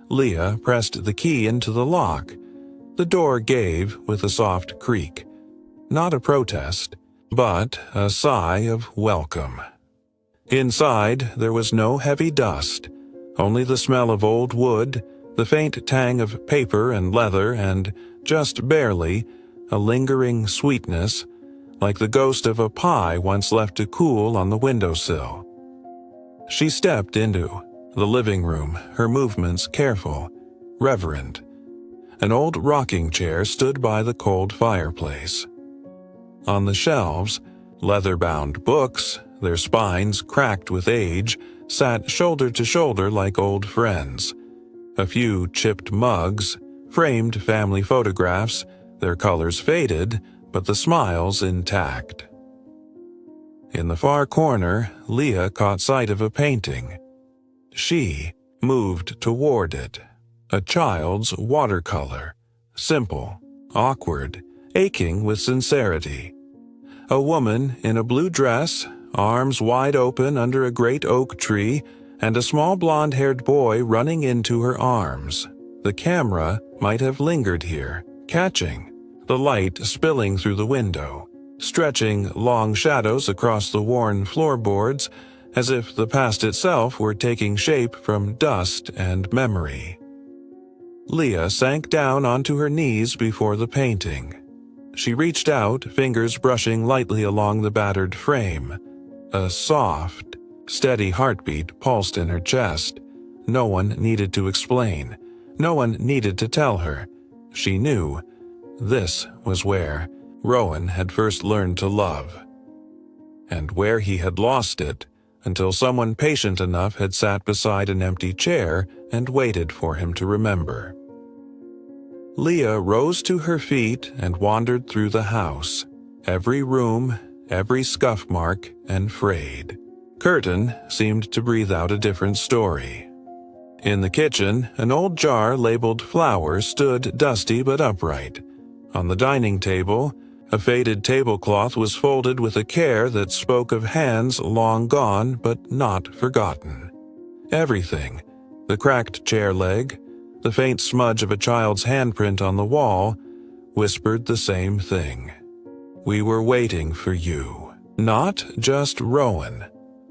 Leah pressed the key into the lock. The door gave with a soft creak. Not a protest, but a sigh of welcome. Inside, there was no heavy dust, only the smell of old wood, the faint tang of paper and leather, and, just barely, a lingering sweetness, like the ghost of a pie once left to cool on the windowsill. She stepped into the living room, her movements careful, reverent. An old rocking chair stood by the cold fireplace. On the shelves, leather-bound books, their spines cracked with age, sat shoulder to shoulder like old friends. A few chipped mugs, framed family photographs, their colors faded, but the smiles intact. In the far corner, Leah caught sight of a painting. She moved toward it. A child's watercolor, simple, awkward, aching with sincerity. A woman in a blue dress, arms wide open under a great oak tree, and a small blonde-haired boy running into her arms. The camera might have lingered here, catching, the light spilling through the window, stretching long shadows across the worn floorboards, as if the past itself were taking shape from dust and memory. Leah sank down onto her knees before the painting. She reached out, fingers brushing lightly along the battered frame. A soft, steady heartbeat pulsed in her chest. No one needed to explain. No one needed to tell her. She knew. This was where Rowan had first learned to love. And where he had lost it, until someone patient enough had sat beside an empty chair and waited for him to remember. Leah rose to her feet and wandered through the house, every room, every scuff mark, and frayed. Curtain seemed to breathe out a different story. In the kitchen, an old jar labeled flour stood dusty but upright. On the dining table, a faded tablecloth was folded with a care that spoke of hands long gone but not forgotten. Everything, the cracked chair leg, the faint smudge of a child's handprint on the wall, whispered the same thing. We were waiting for you. Not just Rowan,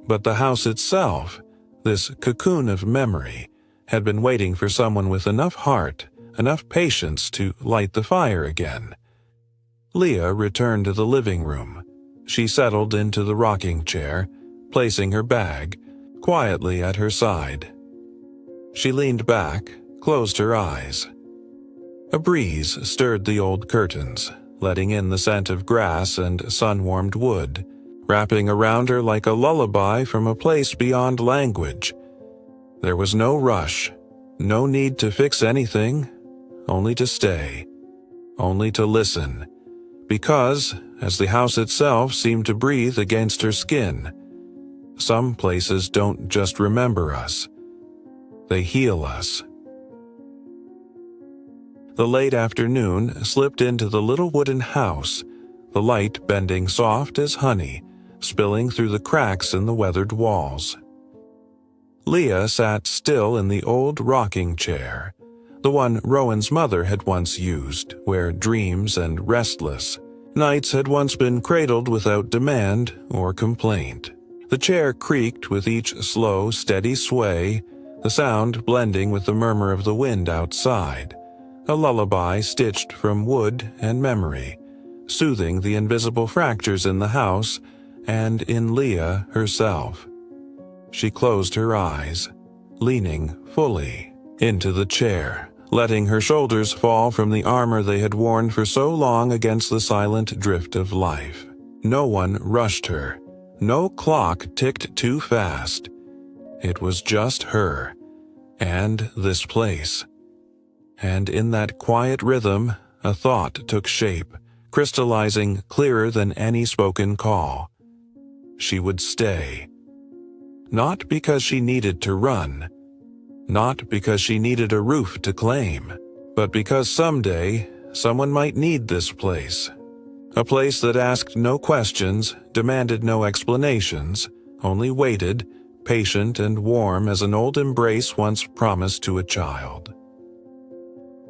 but the house itself, this cocoon of memory, had been waiting for someone with enough heart, enough patience to light the fire again. Leah returned to the living room. She settled into the rocking chair, placing her bag quietly at her side. She leaned back, closed her eyes. A breeze stirred the old curtains, letting in the scent of grass and sun-warmed wood, wrapping around her like a lullaby from a place beyond language. There was no rush, no need to fix anything, only to stay, only to listen, because, as the house itself seemed to breathe against her skin, some places don't just remember us, they heal us. The late afternoon slipped into the little wooden house, the light bending soft as honey, spilling through the cracks in the weathered walls. Leah sat still in the old rocking chair, the one Rowan's mother had once used, where dreams and restless nights had once been cradled without demand or complaint. The chair creaked with each slow, steady sway, the sound blending with the murmur of the wind outside, a lullaby stitched from wood and memory, soothing the invisible fractures in the house and in Leah herself. She closed her eyes, leaning fully, into the chair, letting her shoulders fall from the armor they had worn for so long against the silent drift of life. No one rushed her. No clock ticked too fast. It was just her, and this place. And in that quiet rhythm, a thought took shape, crystallizing clearer than any spoken call. She would stay. Not because she needed to run, not because she needed a roof to claim, but because someday someone might need this place. A place that asked no questions, demanded no explanations, only waited, patient and warm as an old embrace once promised to a child.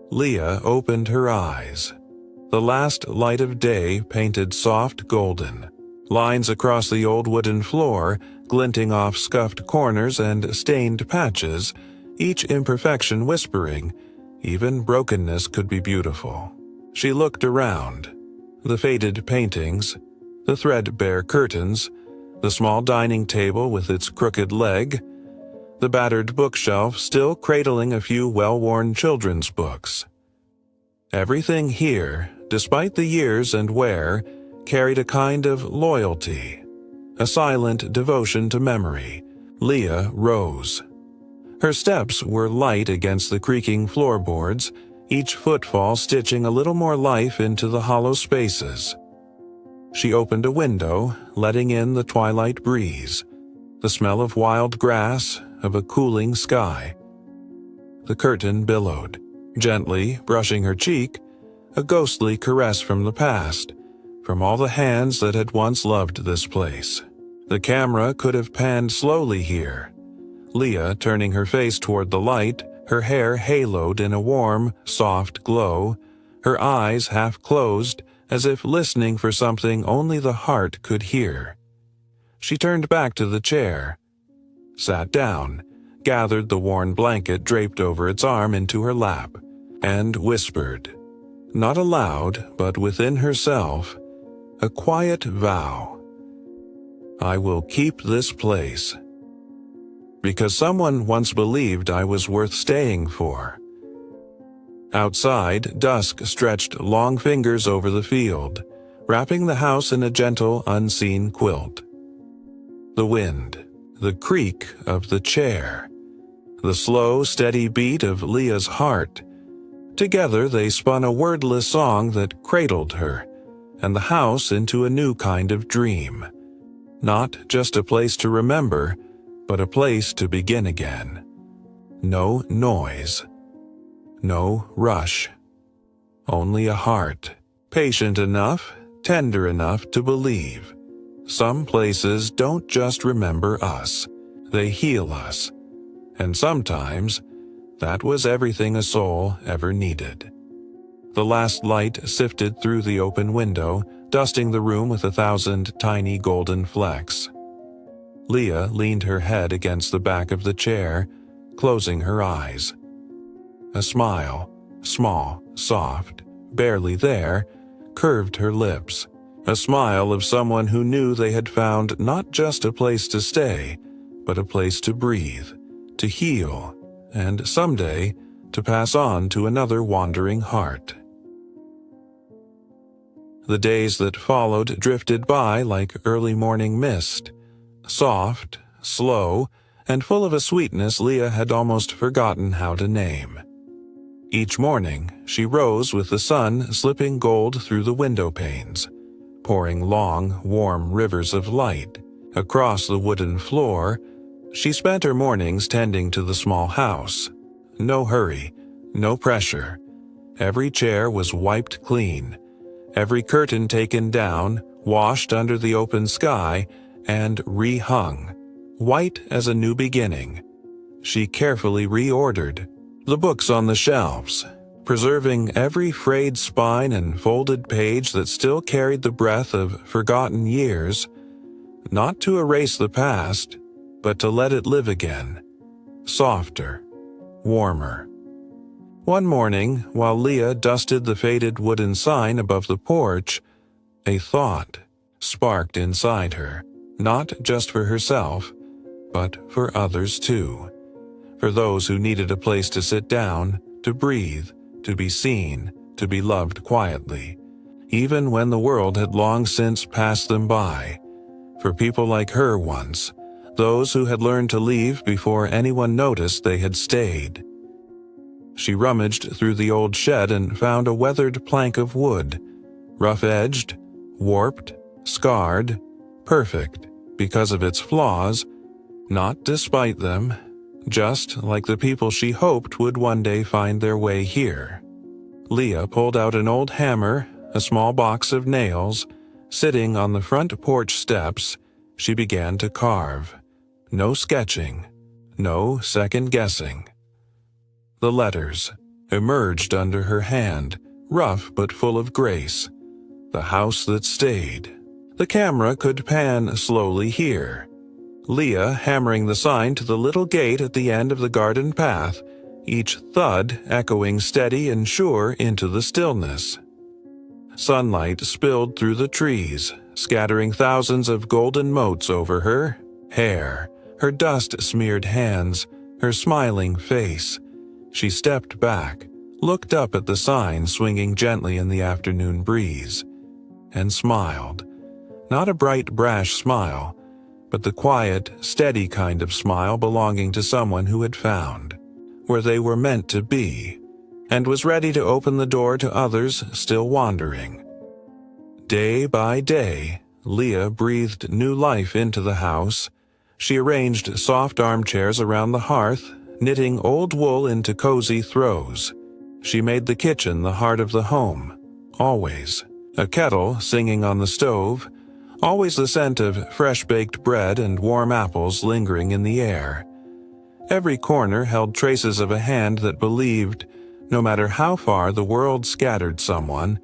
Leah opened her eyes. The last light of day painted soft golden, lines across the old wooden floor, glinting off scuffed corners and stained patches, each imperfection whispering, even brokenness could be beautiful. She looked around. The faded paintings, the threadbare curtains, the small dining table with its crooked leg, the battered bookshelf still cradling a few well-worn children's books. Everything here, despite the years and wear, carried a kind of loyalty, a silent devotion to memory. Leah rose. Her steps were light against the creaking floorboards, each footfall stitching a little more life into the hollow spaces. She opened a window, letting in the twilight breeze, the smell of wild grass, of a cooling sky. The curtain billowed, gently brushing her cheek, a ghostly caress from the past, from all the hands that had once loved this place. The camera could have panned slowly here. Leah turning her face toward the light, her hair haloed in a warm, soft glow, her eyes half closed as if listening for something only the heart could hear. She turned back to the chair, sat down, gathered the worn blanket draped over its arm into her lap, and whispered, not aloud but within herself, a quiet vow. I will keep this place. Because someone once believed I was worth staying for. Outside, dusk stretched long fingers over the field, wrapping the house in a gentle, unseen quilt. The wind, the creak of the chair, the slow, steady beat of Leah's heart. Together they spun a wordless song that cradled her, and the house into a new kind of dream. Not just a place to remember, but a place to begin again. No noise. No rush. Only a heart, patient enough, tender enough to believe. Some places don't just remember us, they heal us. And sometimes, that was everything a soul ever needed. The last light sifted through the open window, dusting the room with 1,000 tiny golden flecks. Leah leaned her head against the back of the chair, closing her eyes. A smile, small, soft, barely there, curved her lips. A smile of someone who knew they had found not just a place to stay, but a place to breathe, to heal, and someday to pass on to another wandering heart. The days that followed drifted by like early morning mist. Soft, slow, and full of a sweetness Leah had almost forgotten how to name. Each morning, she rose with the sun slipping gold through the window panes, pouring long, warm rivers of light. Across the wooden floor, she spent her mornings tending to the small house. No hurry, no pressure. Every chair was wiped clean, every curtain taken down, washed under the open sky, and rehung, white as a new beginning. She carefully reordered the books on the shelves, preserving every frayed spine and folded page that still carried the breath of forgotten years, not to erase the past, but to let it live again, softer, warmer. One morning, while Leah dusted the faded wooden sign above the porch, a thought sparked inside her. Not just for herself, but for others too. for those who needed a place to sit down, to breathe, to be seen, to be loved quietly, even when the world had long since passed them by. For people like her once, those who had learned to leave before anyone noticed they had stayed. She rummaged through the old shed and found a weathered plank of wood, rough-edged, warped, scarred, perfect because of its flaws, not despite them, just like the people she hoped would one day find their way here. Leah pulled out an old hammer, a small box of nails. Sitting on the front porch steps, she began to carve. No sketching, no second-guessing. The letters emerged under her hand, rough but full of grace. The house that stayed. The camera could pan slowly here. Leah hammering the sign to the little gate at the end of the garden path, each thud echoing steady and sure into the stillness. Sunlight spilled through the trees, scattering thousands of golden motes over her hair, her dust-smeared hands, her smiling face. She stepped back, looked up at the sign swinging gently in the afternoon breeze, and smiled. Not a bright, brash smile, but the quiet, steady kind of smile belonging to someone who had found where they were meant to be, and was ready to open the door to others still wandering. Day by day, Leah breathed new life into the house. She arranged soft armchairs around the hearth, knitting old wool into cozy throws. She made the kitchen the heart of the home, always. A kettle singing on the stove, always the scent of fresh-baked bread and warm apples lingering in the air. Every corner held traces of a hand that believed, no matter how far the world scattered someone,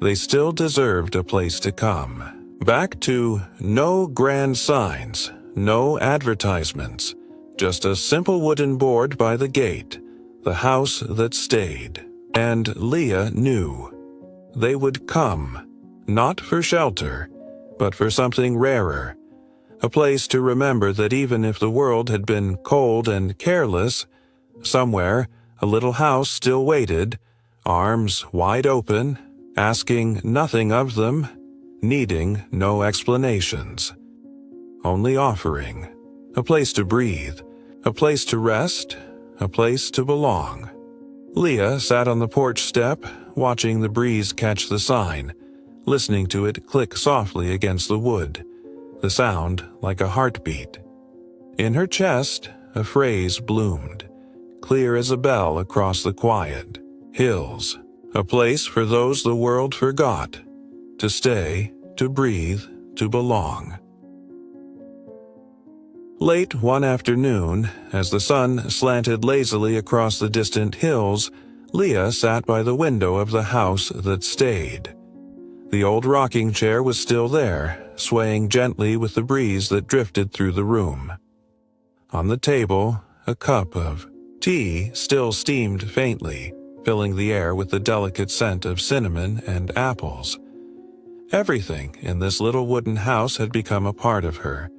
they still deserved a place to come. Back to no grand signs, no advertisements, just a simple wooden board by the gate, the house that stayed. And Leah knew. They would come, not for shelter, but for something rarer, a place to remember that even if the world had been cold and careless, somewhere a little house still waited, arms wide open, asking nothing of them, needing no explanations, only offering a place to breathe, a place to rest, a place to belong. Leah sat on the porch step, watching the breeze catch the sign, listening to it click softly against the wood, the sound like a heartbeat. In her chest, a phrase bloomed, clear as a bell across the quiet. Hills, a place for those the world forgot, to stay, to breathe, to belong. Late one afternoon, as the sun slanted lazily across the distant hills, Leah sat by the window of the house that stayed. The old rocking chair was still there, swaying gently with the breeze that drifted through the room. On the table, a cup of tea still steamed faintly, filling the air with the delicate scent of cinnamon and apples. Everything in this little wooden house had become a part of her,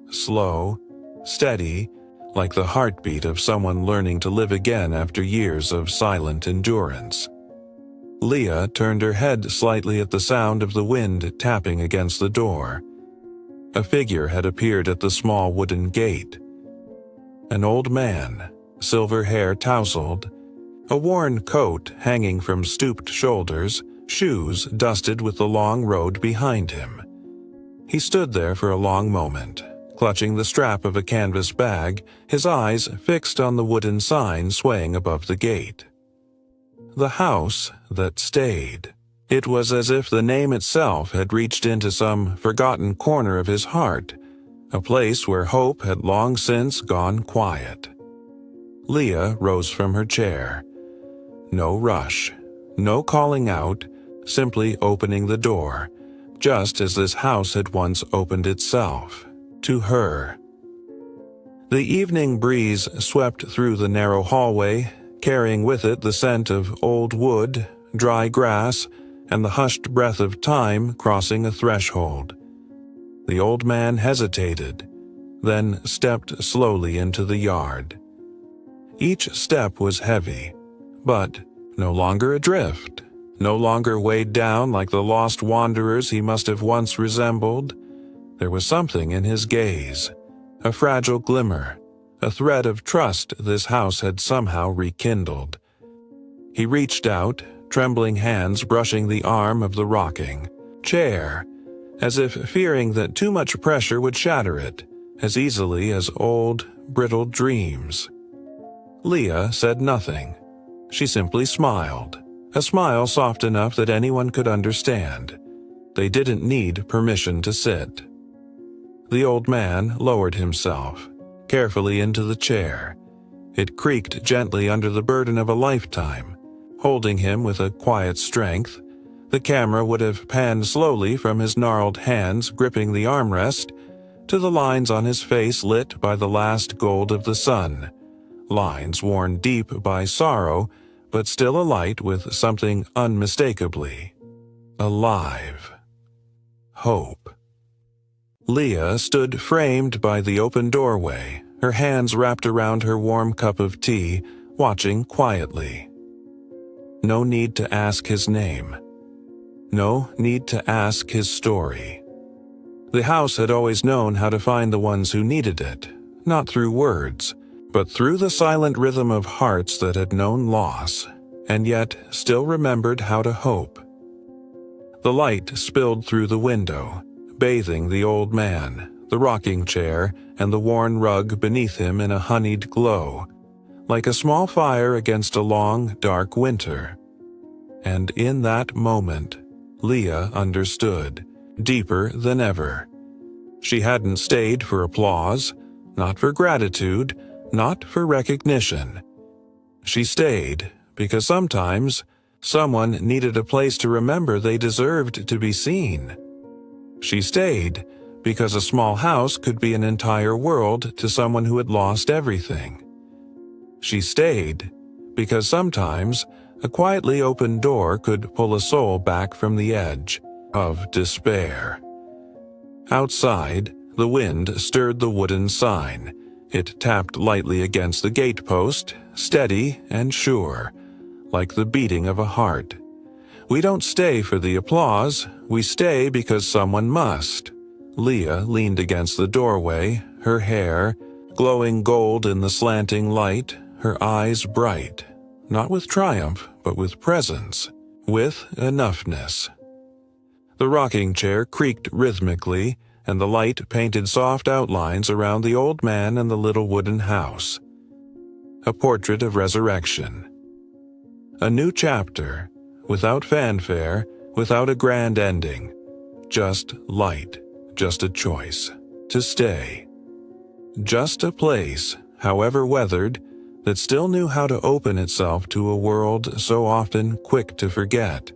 slow, steady, like the heartbeat of someone learning to live again after years of silent endurance. Leah turned her head slightly at the sound of the wind tapping against the door. A figure had appeared at the small wooden gate. An old man, silver hair tousled, a worn coat hanging from stooped shoulders, shoes dusted with the long road behind him. He stood there for a long moment, clutching the strap of a canvas bag, his eyes fixed on the wooden sign swaying above the gate. The house that stayed. It was as if the name itself had reached into some forgotten corner of his heart, a place where hope had long since gone quiet. Leah rose from her chair. No rush, no calling out, simply opening the door, just as this house had once opened itself, to her. The evening breeze swept through the narrow hallway, carrying with it the scent of old wood, dry grass, and the hushed breath of time crossing a threshold. The old man hesitated, then stepped slowly into the yard. Each step was heavy, but no longer adrift, no longer weighed down like the lost wanderers he must have once resembled. There was something in his gaze, a fragile glimmer, a thread of trust this house had somehow rekindled. He reached out, trembling hands brushing the arm of the rocking chair, as if fearing that too much pressure would shatter it, as easily as old, brittle dreams. Leah said nothing. She simply smiled, a smile soft enough that anyone could understand. They didn't need permission to sit. The old man lowered himself, carefully into the chair. It creaked gently under the burden of a lifetime, holding him with a quiet strength. The camera would have panned slowly from his gnarled hands gripping the armrest to the lines on his face lit by the last gold of the sun, lines worn deep by sorrow, but still alight with something unmistakably alive. Hope. Leah stood framed by the open doorway, her hands wrapped around her warm cup of tea, watching quietly. No need to ask his name. No need to ask his story. The house had always known how to find the ones who needed it, not through words, but through the silent rhythm of hearts that had known loss, and yet still remembered how to hope. The light spilled through the window, bathing the old man, the rocking chair, and the worn rug beneath him in a honeyed glow, like a small fire against a long, dark winter. And in that moment, Leah understood, deeper than ever. She hadn't stayed for applause, not for gratitude, not for recognition. She stayed because sometimes someone needed a place to remember they deserved to be seen. She stayed because a small house could be an entire world to someone who had lost everything. She stayed because sometimes a quietly opened door could pull a soul back from the edge of despair. Outside, the wind stirred the wooden sign. It tapped lightly against the gatepost, steady and sure, like the beating of a heart. We don't stay for the applause, we stay because someone must. Leah leaned against the doorway, her hair glowing gold in the slanting light, her eyes bright, not with triumph, but with presence, with enoughness. The rocking chair creaked rhythmically, and the light painted soft outlines around the old man and the little wooden house. A portrait of resurrection. A new chapter, without fanfare, without a grand ending. Just light, just a choice, to stay. Just a place, however weathered, that still knew how to open itself to a world so often quick to forget.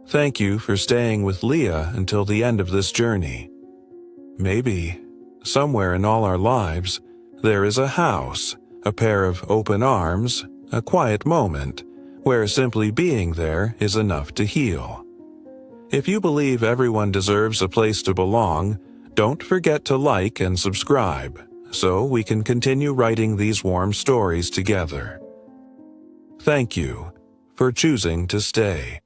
Thank you for staying with Leah until the end of this journey. Maybe, somewhere in all our lives, there is a house, a pair of open arms, a quiet moment, where simply being there is enough to heal. If you believe everyone deserves a place to belong, don't forget to like and subscribe, so we can continue writing these warm stories together. Thank you for choosing to stay.